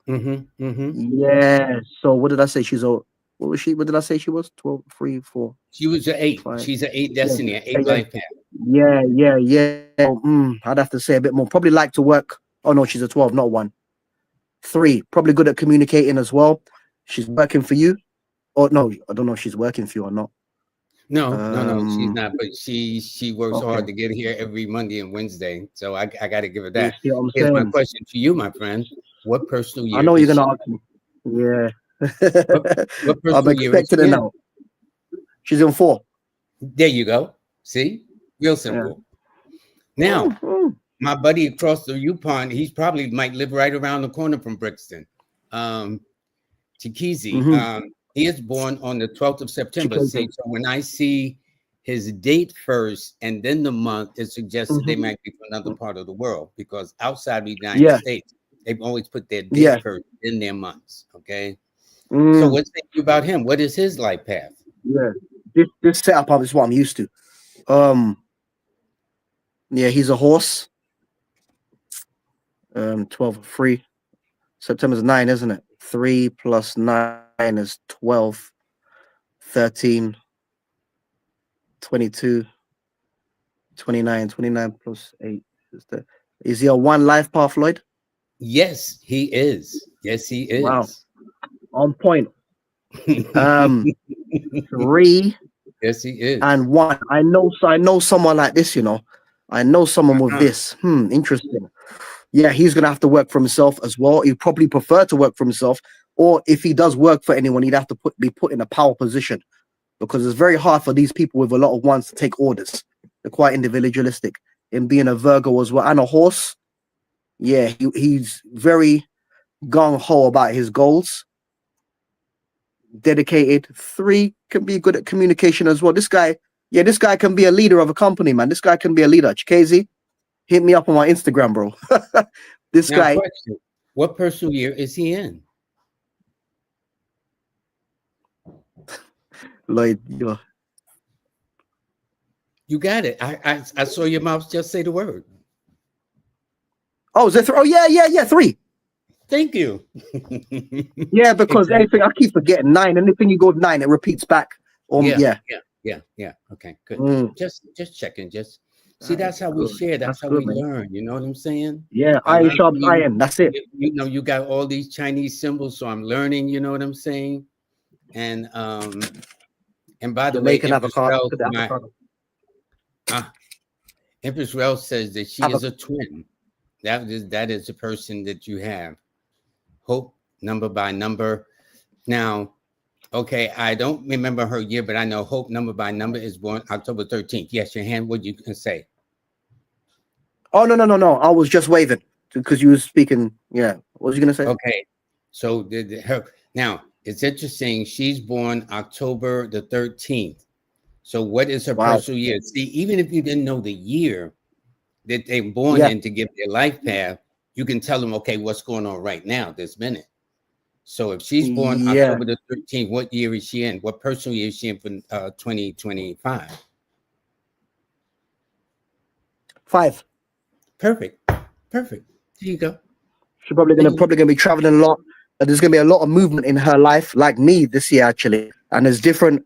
Yeah. So what did I say? What was she? What did I say she was? 12, 3, 4. She was an 8. 5. She's an 8 destiny, an 8 life path. Yeah. I'd have to say a bit more. Probably like to work. Oh no, she's a 12, not 1. 3, probably good at communicating as well. She's working for you. Or no, I don't know if she's working for you or not. No, she's not. But she works hard to get here every Monday and Wednesday. So I got to give her that. Here's my question to you, my friend. What personal year? I know you're gonna ask me. Yeah. What personal I'm expecting it now. She's in 4. There you go. See, real simple. Yeah. Now, my buddy across the Yukon, he's probably might live right around the corner from Brixton. Chikizi. He is born on the 12th of September. See, so when I see his date first and then the month, it suggests that they might be from another part of the world because outside the United States, they've always put their date first in their months. Okay. So what's thinking about him? What is his life path? Yeah, this setup is what I'm used to. Yeah, he's a horse. 12, 3. September's 9, isn't it? 3 plus 9 is 12, 13, 22, 29. 29 plus 8 is he a 1 life path, Lloyd? Yes, he is. Yes, he is. Wow, on point. 3. Yes, he is. And 1. I know someone like this. I know someone with this. Interesting. Yeah, he's gonna have to work for himself as well. He'd probably prefer to work for himself, or if he does work for anyone, he'd have to be put in a power position because it's very hard for these people with a lot of ones to take orders. They're quite individualistic. In being a Virgo as well and a horse, Yeah, he's very gung ho about his goals. Dedicated. 3 can be good at communication as well. This guy, yeah, this guy can be a leader of a company, man. This guy can be a leader. Chikazi, hit me up on my Instagram, bro. This Now, guy, question: what personal year is he in? Lloyd, You got it. I saw your mouth just say the word. oh, is there 3? Oh, yeah, 3. Thank you. Yeah, because Exactly. anything I keep forgetting 9. Anything you go 9, it repeats back. Yeah, Yeah. yeah. Okay, good. Mm, Just checking. Just see, that that's is how we good. share. That's That's how good, we man. learn. You know what I'm saying? Yeah, I iron learn from sharp you. iron. That's it. You know, you got all these Chinese symbols, so I'm learning. You know what I'm saying? And by the way, Jamaican Empress avocado. Rel, Look at the my avocado. ah, Empress Rel says that she is a twin. That is the person that you have. Hope number by number. Now, okay, I don't remember her year, but I know Hope number by number is born October 13th. Yes, your hand. What you can say? Oh, no. I was just waving because you were speaking. Yeah. What was you going to say? Okay, so her now it's interesting. She's born October the 13th. So what is her Wow. personal year? See, even if you didn't know the year that they're born Yeah. in to give their life path, you can tell them, okay, what's going on right now, this minute. So if she's born Yeah. October the 13th, what year is she in? What personal year is she in for 2025? 5. Perfect. Perfect. There you go. She's probably gonna be traveling a lot. There's gonna be a lot of movement in her life, like me this year actually. And there's different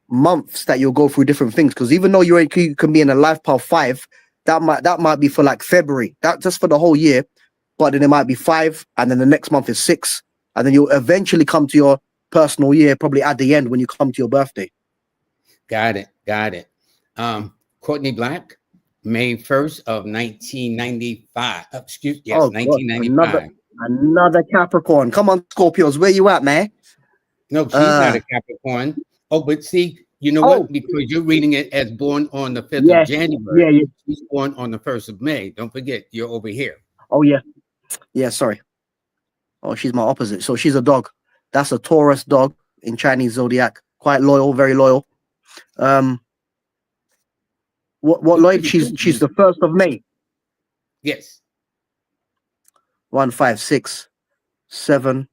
months that you'll go through different things. Because even though you can be in a life path 5, that might be for like February. That just for the whole year. But then it might be 5, and then the next month is 6, and then you'll eventually come to your personal year probably at the end when you come to your birthday. Got it. Got it. Courtney Black, May 1st of 1995. Yes, Oh God, 1995. another Capricorn. Come on, Scorpios, where you at, man? No, she's not a Capricorn. Oh, but see, you know Oh what? Because you're reading it as born on the 5th of yeah, January. yeah. She's born on the 1st of May. Don't forget, you're over here. Oh yeah. Sorry. Oh, she's my opposite. So she's a dog. That's a Taurus dog in Chinese zodiac. Quite loyal, very loyal. Um, what You're Lloyd? pretty She's good. she's the 1st of May. Yes. 1, 5, 6, 7,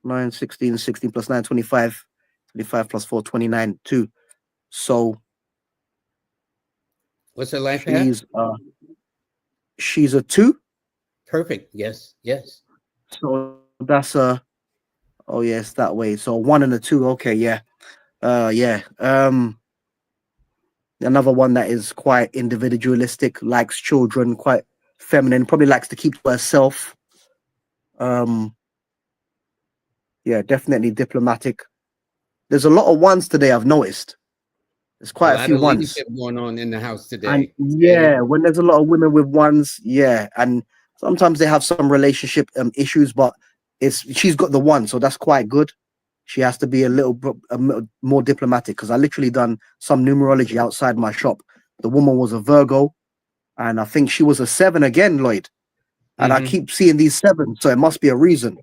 9, 16, 16 plus 9, 25, 25 plus 4, 29, 2. So What's her life path? she's a 2. Perfect. Yes. Yes. So that's a oh yes, that way. So 1 and a 2. Okay, yeah. Yeah. Another one that is quite individualistic, likes children, quite feminine, probably likes to keep to herself. Yeah, definitely diplomatic. There's a lot of ones today, I've noticed. There's A quite a lot few of ones. leadership going on in the house And today. See? yeah, when there's a lot of women with ones, yeah. And sometimes they have some relationship issues, but she's got the one, so that's quite good. She has to be a little more diplomatic because I literally done some numerology outside my shop. The woman was a Virgo, and I think she was a 7 again, Lloyd. And I Mm-hmm. keep seeing these 7s, so it must be a reason.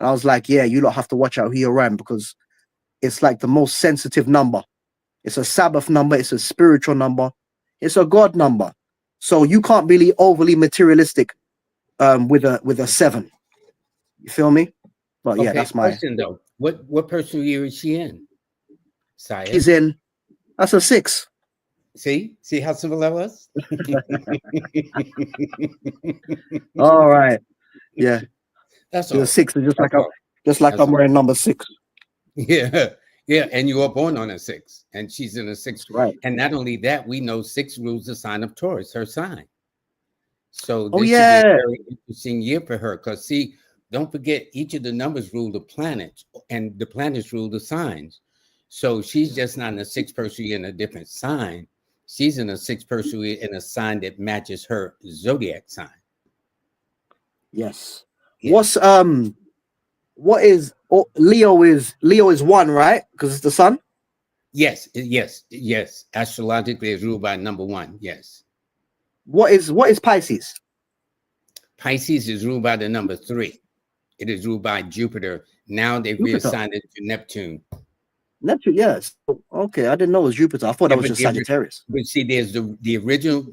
And I was like, yeah, you lot have to watch out who you're around because it's like the most sensitive number. It's a Sabbath number. It's a spiritual number. It's a God number. So you can't be overly materialistic with a 7. You feel me? But yeah, Okay, that's my. question though. What personal year is she in? Saya? She's in. That's a 6. See how simple that was? All right. Yeah, That's she's a all. 6. Just That's like all. I'm That's all. wearing number 6. Yeah. Yeah. And you were born on a 6, and she's in a 6. That's right. And not only that, we know 6 rules the sign of Taurus, her sign. So Oh this should be a yeah. very interesting year for her. Because see, don't forget, each of the numbers rule the planets, and the planets rule the signs. So she's just not in a 6 person year in a different sign. She's in a 6 person year in a sign that matches her zodiac sign. Yes. Yeah. What is Leo is 1, right? Because it's the sun. Yes. Astrologically, is ruled by number 1. Yes. What is Pisces? Pisces is ruled by the number 3. It is ruled by Jupiter. Now they've Jupiter. reassigned it to Neptune. Neptune, yes. Okay, I didn't know it was Jupiter. I thought that was just Sagittarius. But see, there's the original,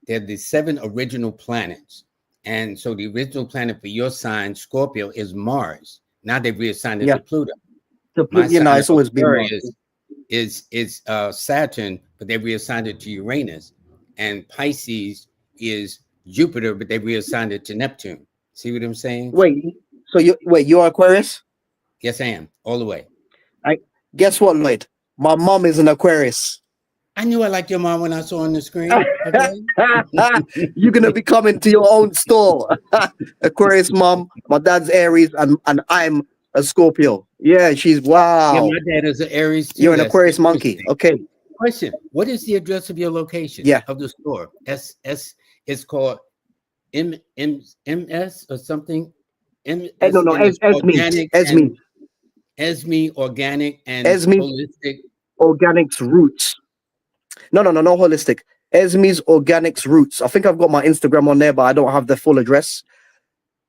there are the 7 original planets. And so the original planet for your sign, Scorpio, is Mars. Now they've reassigned it to Pluto. My sign it's always been Mars. Is Saturn, but they reassigned it to Uranus. And Pisces is Jupiter, but they reassigned it to Neptune. See what I'm saying? You're Aquarius? Yes, I am. All the way. Guess what, Lloyd? My mom is an Aquarius. I knew I liked your mom when I saw on the screen. Okay? You're gonna be coming to your own store. Aquarius mom, my dad's Aries, and I'm a Scorpio. Yeah, she's wow. Yeah, my dad is an Aries too. You're an Aquarius monkey. Okay. Question: what is the address of your location? Yeah. Of the store. It's called MS or something. Esme Organic and Holistic. Organics Roots. No, holistic. Esme's Organics Roots. I think I've got my Instagram on there, but I don't have the full address.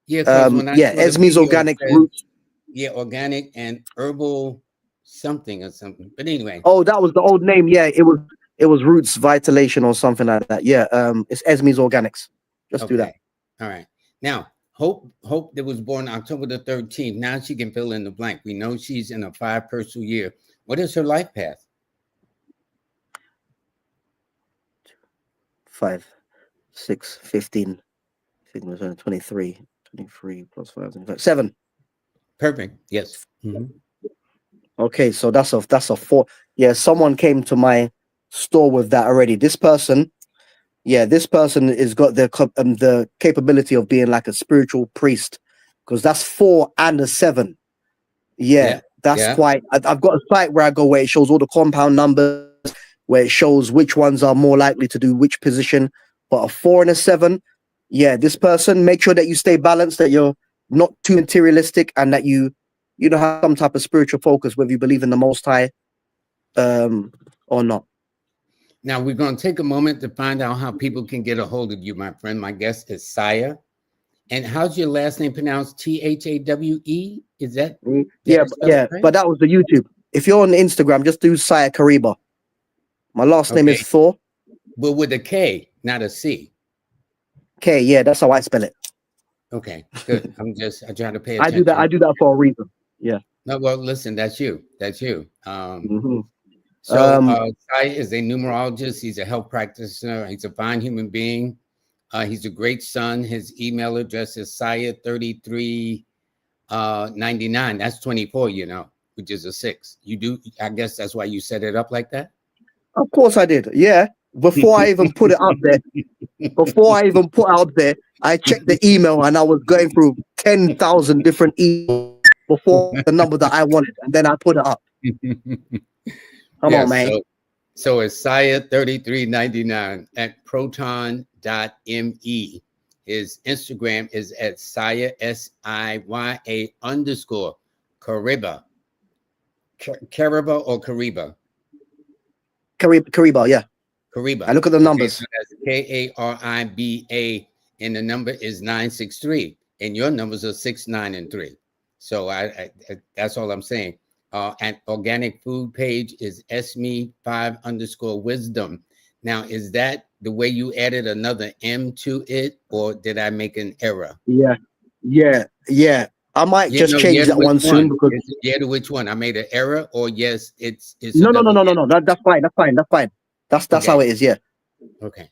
Yeah, Esme's Organic Roots. Yeah, organic and herbal something or something. But anyway. Oh, that was the old name. Yeah, it was Roots Vitalation or something like that. Yeah, it's Esme's Organics. Just do that. All right. Now, Hope that was born October the 13th. Now she can fill in the blank. We know she's in a 5 personal year. What is her life path? 5, 6, 15. I think it was 23 plus 5, 25, 7. Perfect. Yes. Mm-hmm. Okay, so that's a 4. Yeah, someone came to my store with that already. This person is got the capability of being like a spiritual priest, because that's 4 and a 7. Quite. I've got a site where I go where it shows all the compound numbers, where it shows which ones are more likely to do which position. But a 4 and a 7, this person, make sure that you stay balanced, that you're not too materialistic, and that you have some type of spiritual focus, whether you believe in the Most High or not. Now we're going to take a moment to find out how people can get a hold of you, my friend. My guest is Saya. And how's your last name pronounced? Thawe? Is that? But that was the YouTube. If you're on Instagram, just do Saya Kariba. My last name is Thor. But with a K, not a C. K, yeah, that's how I spell it. Okay, good. I try to pay attention. I do that for a reason. Yeah. No, well, listen, that's you. Mm-hmm. So Sai is a numerologist. He's a health practitioner. He's a fine human being. He's a great son. His email address is Saya3399. That's 24, which is a 6. You do, I guess that's why you set it up like that? Of course I did. Yeah. Before I even put it out there, I checked the email and I was going through 10,000 different emails before the number that I wanted, and then I put it up. Come on, man. So it's Saya3399 at proton.me. His Instagram is at Saya, SIYA _ Kariba. Kariba or Kariba? Kariba, yeah. Kariba. I look at the numbers. So that's Kariba, and the number is 963, and your numbers are 6, 9, and 3. So I that's all I'm saying. And organic food page is Esme5 _ Now, is that the way you added another M to it, or did I make an error? Yeah. I might just change that one soon because to which one? I made an error, or yes, it's no. That's fine. That's okay. How it is. Yeah. Okay.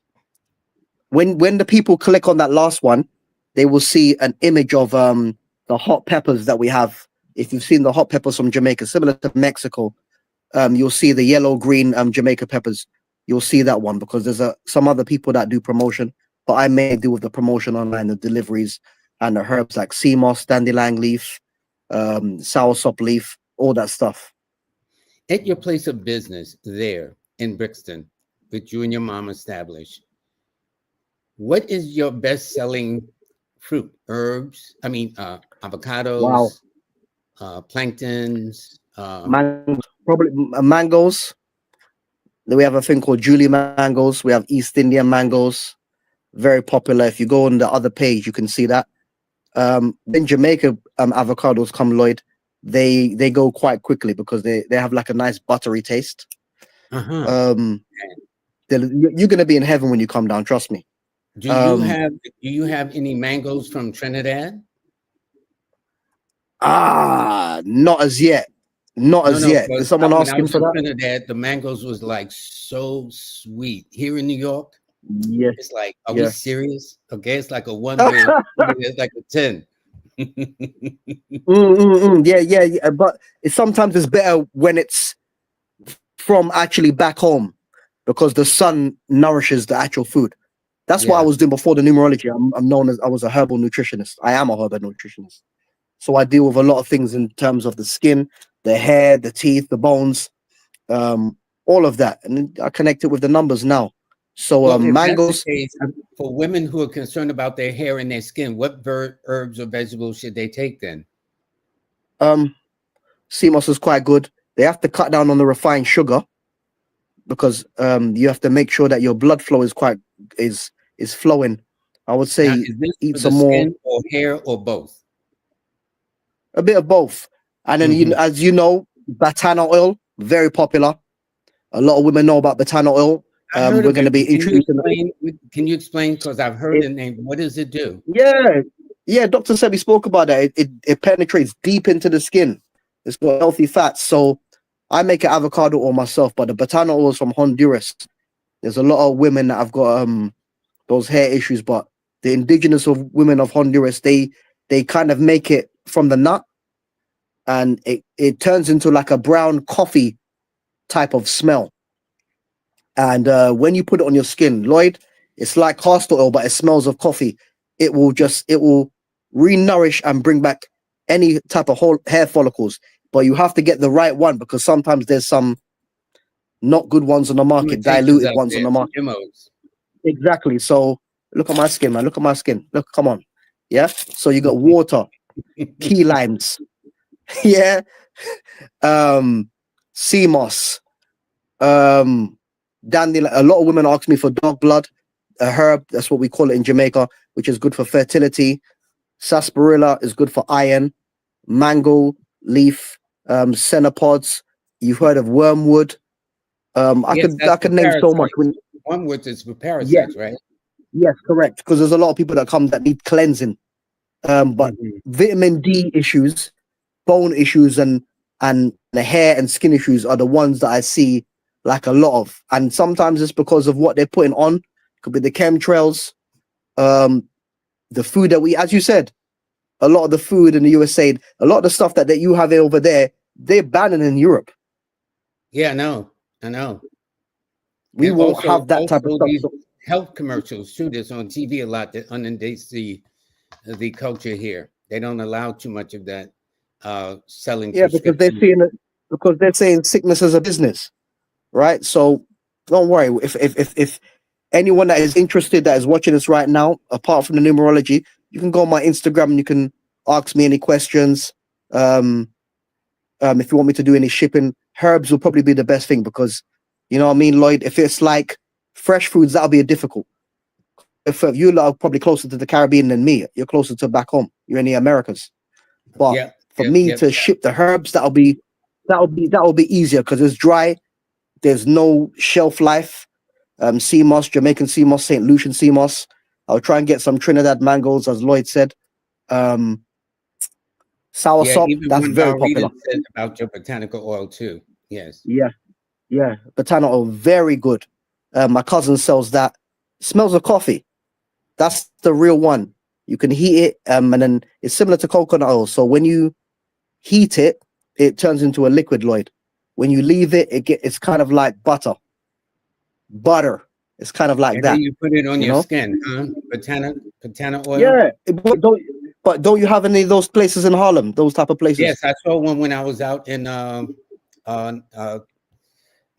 When the people click on that last one, they will see an image of the hot peppers that we have. If you've seen the hot peppers from Jamaica, similar to Mexico, you'll see the yellow green Jamaica peppers. You'll see that one because there's some other people that do promotion, but I may do with the promotion online, the deliveries, and the herbs like sea moss, dandelion leaf, soursop leaf, all that stuff. At your place of business there in Brixton, which you and your mom established, what is your best-selling fruit? Herbs? I mean, avocados. Wow. Planktons, probably mangoes. Then we have a thing called Julie mangoes. We have East Indian mangoes. very popular. If you go on the other page, you can see that. When Jamaica avocados come, Lloyd, they go quite quickly because they have like a nice buttery taste. Uh-huh. Um, you're gonna be in heaven when you come down. Trust me. Do you have any mangoes from Trinidad? Not as yet. Not No, as no, yet. but Is someone when I asking was for in that? Trinidad, the mangoes was like so sweet. Here in New York, Yes. it's like, are we Yeah. serious? Okay, it's like a 1 to it's like a 10. Yeah, yeah, yeah. But sometimes it's better when it's from actually back home because the sun nourishes the actual food. That's what I Yeah. was doing before the numerology. I'm known as I was a herbal nutritionist. I am a herbal nutritionist. So I deal with a lot of things in terms of the skin, the hair, the teeth, the bones, all of that. And then I connect it with the numbers now. So Well, if that's the mangoes, case, for women who are concerned about their hair and their skin, what herbs or vegetables should they take then? um, CMOS is quite good. They have to cut down on the refined sugar because you have to make sure that your blood flow is quite is flowing. I would Now, say is this eat for the some more, skin or hair or both? a bit of both. And then Hmm. as you know, batana oil, very popular. A lot of women know about batana oil. I heard We're of going to it, be but can you introducing explain? Can you explain? Because I've heard it. the name. What does it do? Yeah, yeah. Dr. Sebi spoke about that. It penetrates deep into the skin. It's got healthy fats. So I make an avocado oil myself, but the batana oil is from Honduras. There's a lot of women that have got those hair issues, but the indigenous of women of Honduras, they kind of make it from the nut, and it turns into like a brown coffee type of smell. And when you put it on your skin, Lloyd, it's like castor oil, but it smells of coffee. It will re-nourish and bring back any type of whole hair follicles. But you have to get the right one because sometimes there's some not good ones on the market, Imitations diluted out ones on there, the some market. demos. Exactly. So look at my skin, man. Look at my skin. Look, come on. Yeah. So you got water, key limes. Yeah. Sea moss. Dandelion. A lot of women ask me for dog blood, a herb. That's what we call it in Jamaica, which is good for fertility. Sarsaparilla is good for iron. Mango leaf, senna pods. You've heard of wormwood. I Yes, could that's I for could name so much. parasites. One word is for Yeah, parasites, right? yes, correct. Because there's a lot of people that come that need cleansing. But Mhm. vitamin D issues, bone issues, and the hair and skin issues are the ones that I see like a lot of. And sometimes it's because of what they're putting on. Could be the chemtrails, um, the food that we, as you said, a lot of the food in the USA, a lot of the stuff that you have over there, they're banning in Europe. Yeah, I know. We And won't have that type of also stuff. these So, health commercials too. That's on TV a lot that inundates the culture here. They don't allow too much of that selling yeah, because they're prescription. seeing it, because they're saying sickness is a business, right? So don't worry. If anyone that is interested that is watching this right now, apart from the numerology, you can go on my Instagram and you can ask me any questions. Um, if you want me to do any shipping, herbs will probably be the best thing because, you know what I mean, Lloyd. If it's like fresh foods, that'll be a difficult. If you are probably closer to the Caribbean than me, you're closer to back home. You're in the Americas. But Yeah, for me yep. to ship the herbs, that'll be easier because it's dry. There's no shelf life. Sea moss, Jamaican sea moss, St. Lucian sea moss. I'll try and get some Trinidad mangoes, as Lloyd said. Um, sour Yeah, sop, even that's one of very our popular. readers said about your botanical oil too. Yes. Yeah, yeah. Botana oil, very good. My cousin sells that. Smells of coffee. That's the real one. You can heat it, and then it's similar to coconut oil. So when you heat it, it turns into a liquid, Lloyd. When you leave it, it's kind of like butter. It's kind of like And then that, you put it on you your know. skin, huh? Botana oil. Yeah, but don't you have any of those places in Harlem? Those type of places? Yes, I saw one when I was out in uh, uh,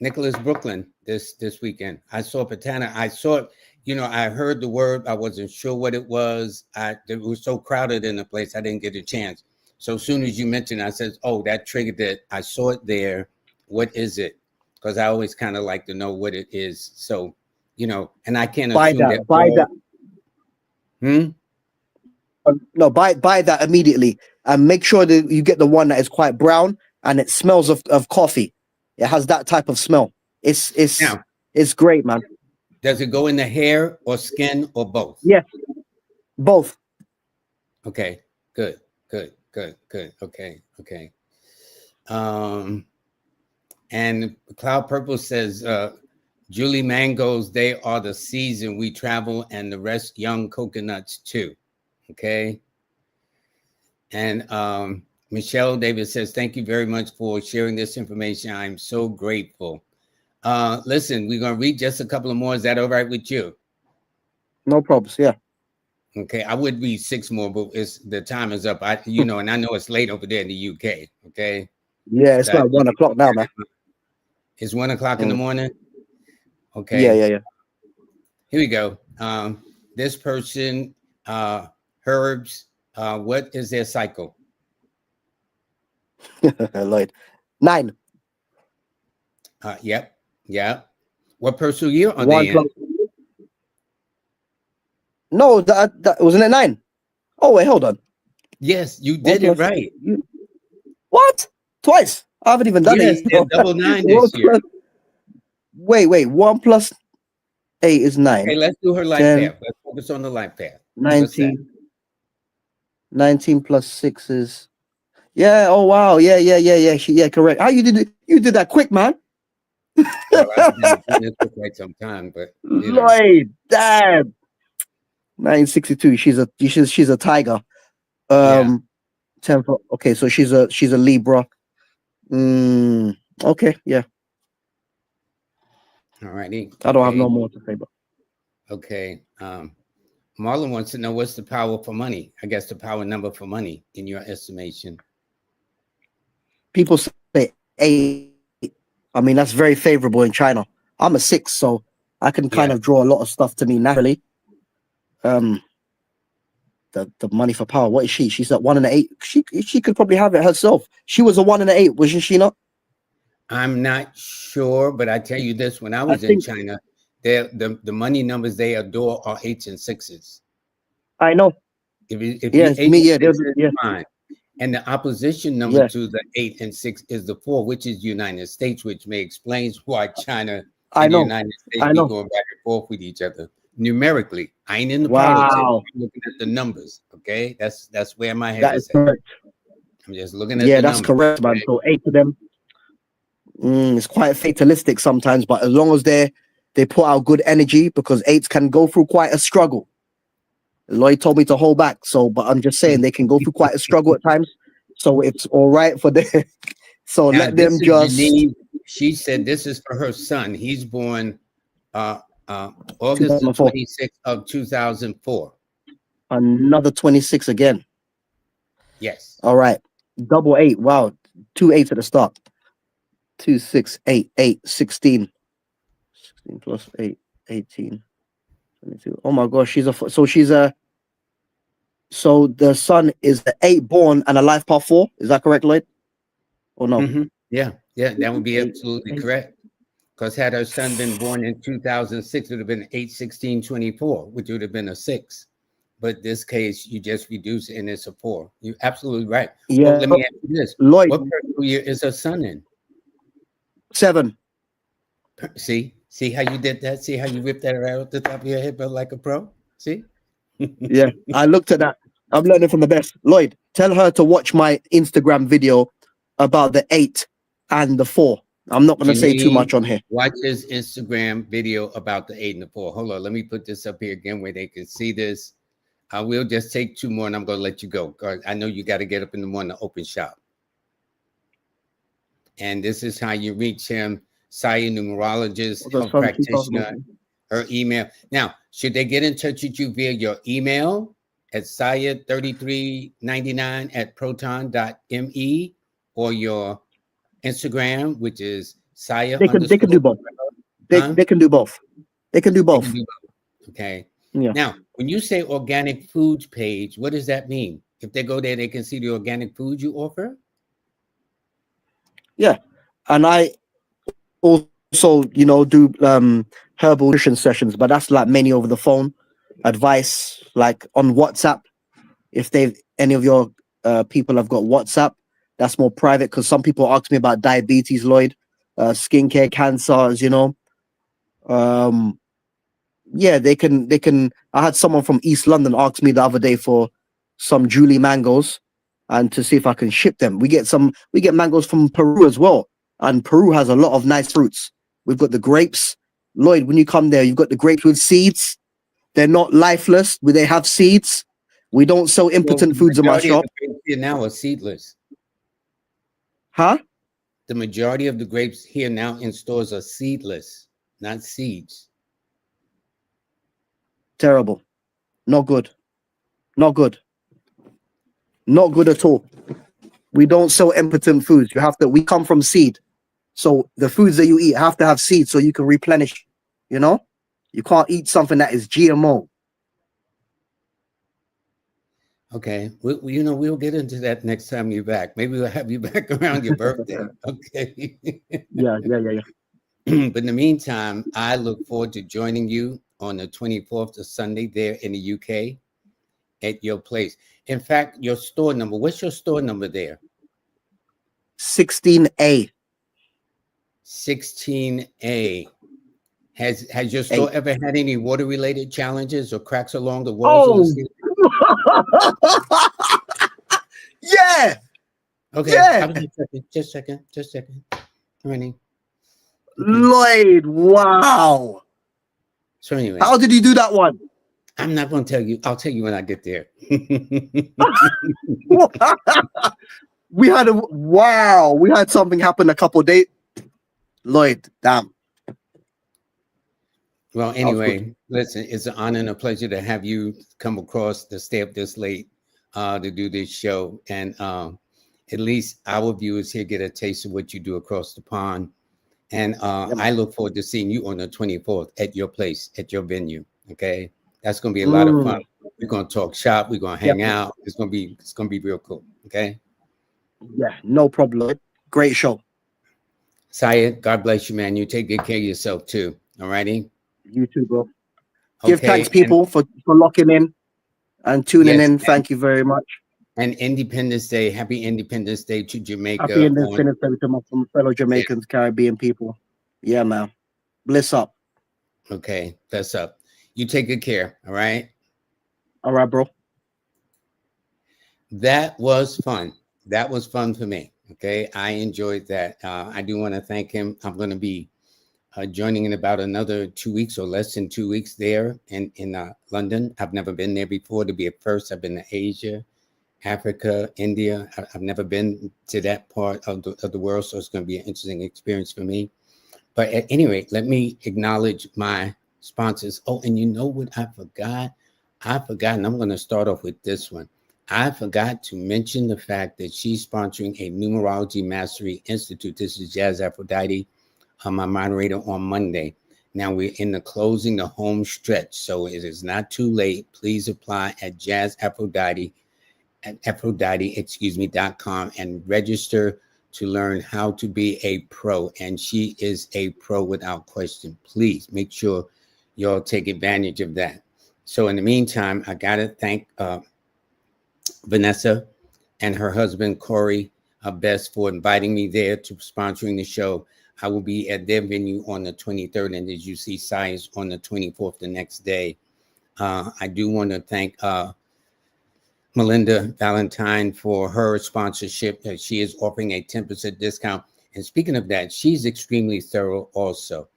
Nicholas, Brooklyn this weekend. I saw Patana. I saw it. You know, I heard the word. I wasn't sure what it was. It was so crowded in the place. I didn't get a chance. So as soon as you mentioned, it, I said, "Oh, that triggered it. I saw it there. What is it?" Because I always kind of like to know what it is. So, you know, and I can't Buy assume that that. Buy all that. Hmm? No, buy that immediately and make sure that you get the one that is quite brown and it smells of coffee. It has that type of smell. It's it's Now, it's great, man. does it go in the hair or skin or both? Yes, both. Okay, good, good, good, good. Okay, okay. Um, and Cloud Purple says, Julie Mangoes, they are the season we travel, and the rest young coconuts too. Okay. And Michelle Davis says, thank you very much for sharing this information. I'm so grateful. Listen, we're going to read just a couple of more. Is that all right with you? No problems. Yeah. Okay. I would read 6 more, but the time is up. And I know it's late over there in the UK. Okay. Yeah, it's So I like need 1 o'clock now, man. It's 1 o'clock in the Mm. morning. Yeah, Okay. yeah, Here we go. This person, Herbs, what is their cycle? yeah. Lloyd. 9. Yep. Yep. What personal year are One they in? plus. No, that wasn't it 9. Oh wait, hold on. Yes, you One did it plus. right. What? Twice. I haven't even done Yes, it. it's double 9 One this year. plus. Wait. 1 plus 8 is Okay, 9. let's do her life 10, path. Let's focus on the life path. What's that? 19. 19 plus 6 is. Yeah. Oh wow. Yeah. Yeah. Correct. How you did it? You did that quick, man. Well, I've been doing this for quite some time, but Lloyd, damn. 1962. She's a tiger. yeah. 10. Okay, so she's a Libra. Okay, yeah. All righty. I don't have no Okay. more to say, but Okay. Marlon wants to know what's the power for money. I guess the power number for money in your estimation. people say 8. I mean, that's very favorable in China. I'm a 6, so I can Yeah. kind of draw a lot of stuff to me naturally. Um, the money for power. What is she? She's at 1 and 8. She could probably have it herself. She was a 1 and 8, wasn't she not? I'm not sure, but I tell you this: when I I was in think China, the money numbers they adore are 8s and 6s. I know. If you Yes, 8 me. and Yeah, 6 is yeah, fine. And the opposition number yeah. to the 8 and 6 is the 4, which is United States, which may explains why China I and the know. United States I be know. going back and forth with each other numerically. I ain't in the politics. Wow, I'm looking at the numbers. Okay, that's where my head that is is at. correct. I'm just looking at Yeah, the that's numbers. correct, man. Okay? So 8 of them. It's quite fatalistic sometimes, but as long as they put out good energy, because 8s can go through quite a struggle. Lloyd told me to hold back, so but I'm just saying they can go through quite a struggle at times. So it's all right for them. So Now let this them is just Janine. She said this is for her son. He's born uh, August the 2004. 26th of 2004. Another 26 again. Yes. All right. Double 8. Wow. 2 8s at the start. 2, 6, 8, 8, 16. 16 plus 8, 18. 22. Oh my gosh, so the son is the 8 born and a life path 4. Is that correct, Lloyd? Or no? Yeah, that would be 8, absolutely 8. correct. Because had her son been born in 2006, it would have been 8/16/24, which would have been a 6. But this case, you just reduce it and it's a 4. You're absolutely right. Well, Yeah, let me ask you this. Lloyd, What personal year is her son in? 7. See how you did that? See how you ripped that right off the top of your head, but like a pro? See? Yeah, I looked at that. I'm learning from the best. Lloyd, tell her to watch my Instagram video about the 8 and the 4. I'm not going to say too Janine, much on here. watch his Instagram video about the 8 and the 4. Hold on, let me put this up here again where they can see this. I will just take 2 more and I'm going to let you go. I know you got to get up in the morning to open shop. And this is how you reach him. Saya, numerologist, The health son practitioner, 2004. her email. Now, should they get in touch with you via your email at saya3399 at proton.me or your Instagram, which is saya They can do underscore, both. huh? They can do both. They can do They can both. do both. Okay. Yeah. Now, when you say organic foods page, what does that mean? If they go there, they can see the organic food you offer? Yeah. And I also, do herbal nutrition sessions, but that's like mainly over the phone. advice like on WhatsApp. If they've any of your people have got WhatsApp, that's more private because some people ask me about diabetes, Lloyd, skincare, cancers, you know. Um, yeah, they can. I had someone from East London ask me the other day for some Julie mangoes and to see if I can ship them. We get mangoes from Peru as well. And Peru has a lot of nice fruits. We've got the grapes. Lloyd, when you come there, you've got the grapes with seeds. They're not lifeless, but they have seeds. We don't sell Well, impotent the foods in my majority of shop. the grapes here now are seedless. Huh? The majority of the grapes here now in stores are seedless, not seeds. Terrible. Not good. Not good. Not good at all. We don't sell impotent foods. We come from seed. So the foods that you eat have to have seeds so you can replenish, you know? You can't eat something that is GMO. Okay, we'll get into that next time you're back. Maybe we'll have you back around your birthday. Okay. Yeah. But in the meantime, I look forward to joining you on the 24th of Sunday there in the UK at your place. In fact, your store number, what's your store number there? 16A. 16A. Has your A. store ever had any water related challenges or cracks along the walls or the Oh, ceiling? yeah. Okay, Yeah. I was just a second. Honey. Okay. Lloyd, wow. So anyway, How did you do that one? I'm not going to tell you. I'll tell you when I get there. We had something happen a couple of days. Lloyd, damn. Well, anyway, listen, it's an honor and a pleasure to have you come across to stay up this late to do this show. And at least our viewers here get a taste of what you do across the pond. And I look forward to seeing you on the 24th at your place, at your venue. Okay. That's going to be a lot of fun. We're going to talk shop. We're going to hang out. It's going to be real cool. Okay. Yeah, no problem, Lloyd. Great show. Syed, God bless you, man. You take good care of yourself too. All righty. You too, bro. Give Okay. thanks, people, for locking in and tuning in. Thank you very much. And Independence Day. Happy Independence Day to Jamaica. Happy Independence Day to my fellow Jamaicans, Caribbean people. Yeah, man. Bliss up. Okay, that's up. You take good care. All right. All right, bro. That was fun. That was fun for me. Okay, I enjoyed that. I do want to thank him. I'm going to be joining in about another 2 weeks or less than 2 weeks there in London. I've never been there before. To be a first, I've been to Asia, Africa, India. I've never been to that part of the world, so it's going to be an interesting experience for me. But at any rate, let me acknowledge my sponsors. Oh, and you know what I forgot? And I'm going to start off with this one. I forgot to mention the fact that she's sponsoring a Numerology Mastery Institute. This is Jazz Aphrodite, my moderator on Monday. Now we're in the closing, the home stretch, so it is not too late. Please apply at Aphrodite.com and register to learn how to be a pro. And she is a pro without question. Please make sure y'all take advantage of that. So in the meantime, I got to thank Vanessa and her husband, Corey Best, for inviting me there to sponsoring the show. I will be at their venue on the 23rd. And as you see, Science on the 24th, the next day. I do want to thank Melinda Valentine for her sponsorship. She is offering a 10% discount. And speaking of that, she's extremely thorough also.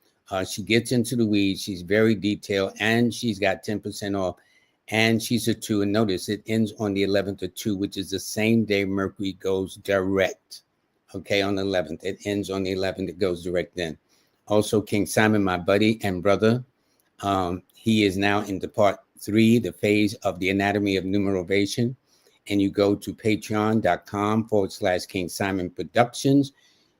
She gets into the weeds. She's very detailed, and she's got 10% off. And she's a 2. And notice it ends on the 11th of 2, which is the same day Mercury goes direct. Okay, on the 11th. It ends on the 11th. It goes direct then. Also, King Simon, my buddy and brother, he is now in the part 3, the phase of the anatomy of numerovation. And you go to patreon.com/King Simon Productions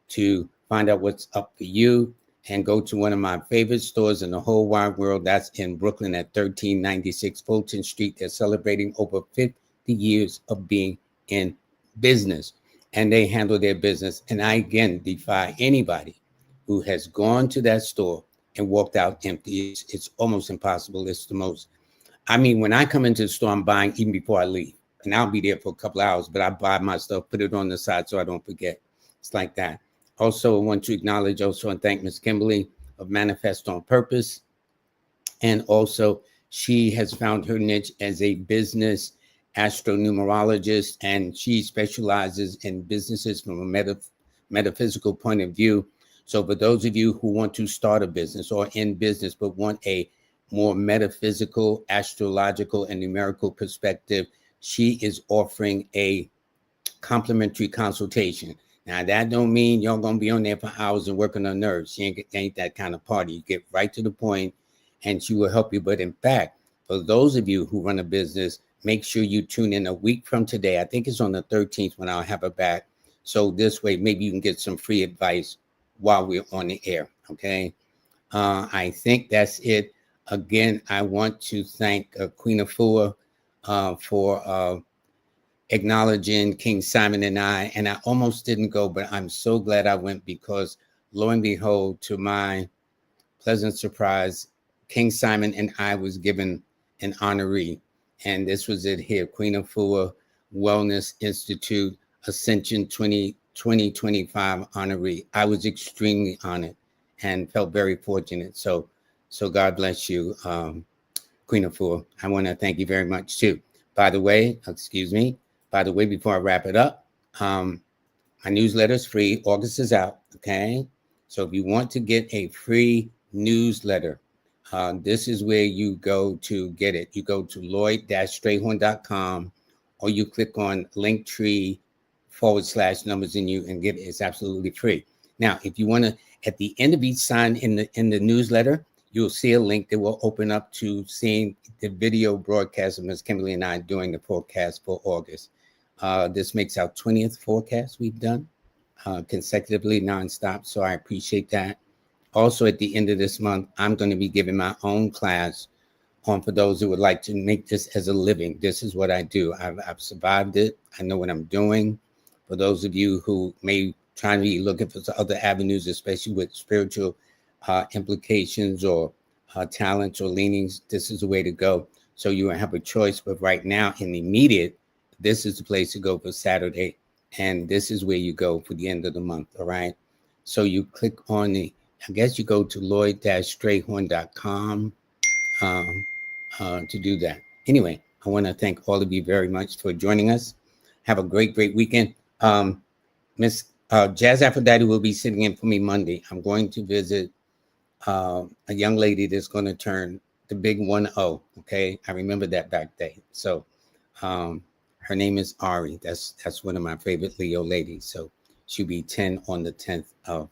to find out what's up for you, and go to one of my favorite stores in the whole wide world. That's in Brooklyn at 1396 Fulton Street. They're celebrating over 50 years of being in business, and they handle their business. And I, again, defy anybody who has gone to that store and walked out empty. It's almost impossible. It's the most I mean, when I come into the store, I'm buying even before I leave. And I'll be there for a couple of hours, but I buy my stuff, put it on the side so I don't forget. It's like that. Also, I want to acknowledge also and thank Miss Kimberly of Manifest on Purpose. And also, she has found her niche as a business astronumerologist, and she specializes in businesses from a metaphysical point of view. So, for those of you who want to start a business or in business but want a more metaphysical, astrological, and numerical perspective, she is offering a complimentary consultation. Now, that don't mean you're going to be on there for hours and working on nerves. She ain't that kind of party. You get right to the point, and she will help you. But in fact, for those of you who run a business, make sure you tune in a week from today. I think it's on the 13th when I'll have her back. So this way, maybe you can get some free advice while we're on the air, okay? I think that's it. Again, I want to thank Queen Afua for acknowledging King Simon and I almost didn't go, but I'm so glad I went because lo and behold, to my pleasant surprise, King Simon and I was given an honoree. And this was it here, Queen Afua Wellness Institute Ascension 2025 honoree. I was extremely honored and felt very fortunate. So God bless you, Queen Afua. I want to thank you very much too. By the way, before I wrap it up, my newsletter is free. August is out, okay? So if you want to get a free newsletter, this is where you go to get it. You go to lloyd-strayhorn.com or you click on Linktree/numbers in you and get it. It's absolutely free. Now, if you want to, at the end of each sign in the newsletter, you'll see a link that will open up to seeing the video broadcast of Ms. Kimberly and I doing the forecast for August. This makes our 20th forecast we've done consecutively nonstop. So I appreciate that. Also, at the end of this month, I'm going to be giving my own class on for those who would like to make this as a living. This is what I do. I've survived it. I know what I'm doing. For those of you who may try to be looking for other avenues, especially with spiritual implications or talents or leanings, this is the way to go. So you have a choice. But right now, in the immediate, this is the place to go for Saturday. And this is where you go for the end of the month. All right. So you click on the, I guess you go to lloyd-strayhorn.com to do that. Anyway, I want to thank all of you very much for joining us. Have a great weekend. Miss Jazz Aphrodite will be sitting in for me Monday. I'm going to visit a young lady that's going to turn the big 10. Okay. I remember that back day. So her name is Ari. That's one of my favorite Leo ladies. So she'll be 10 on the 10th of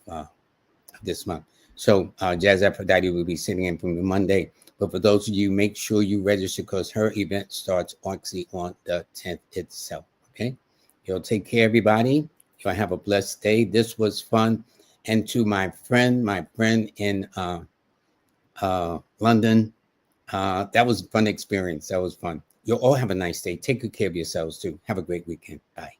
this month. So Jazz Aphrodite will be sitting in from the Monday. But for those of you, make sure you register because her event starts actually on the 10th itself. Okay. You'll take care, everybody. You'll have a blessed day. This was fun. And to my friend in London, that was a fun experience. That was fun. You'll all have a nice day. Take good care of yourselves too. Have a great weekend. Bye.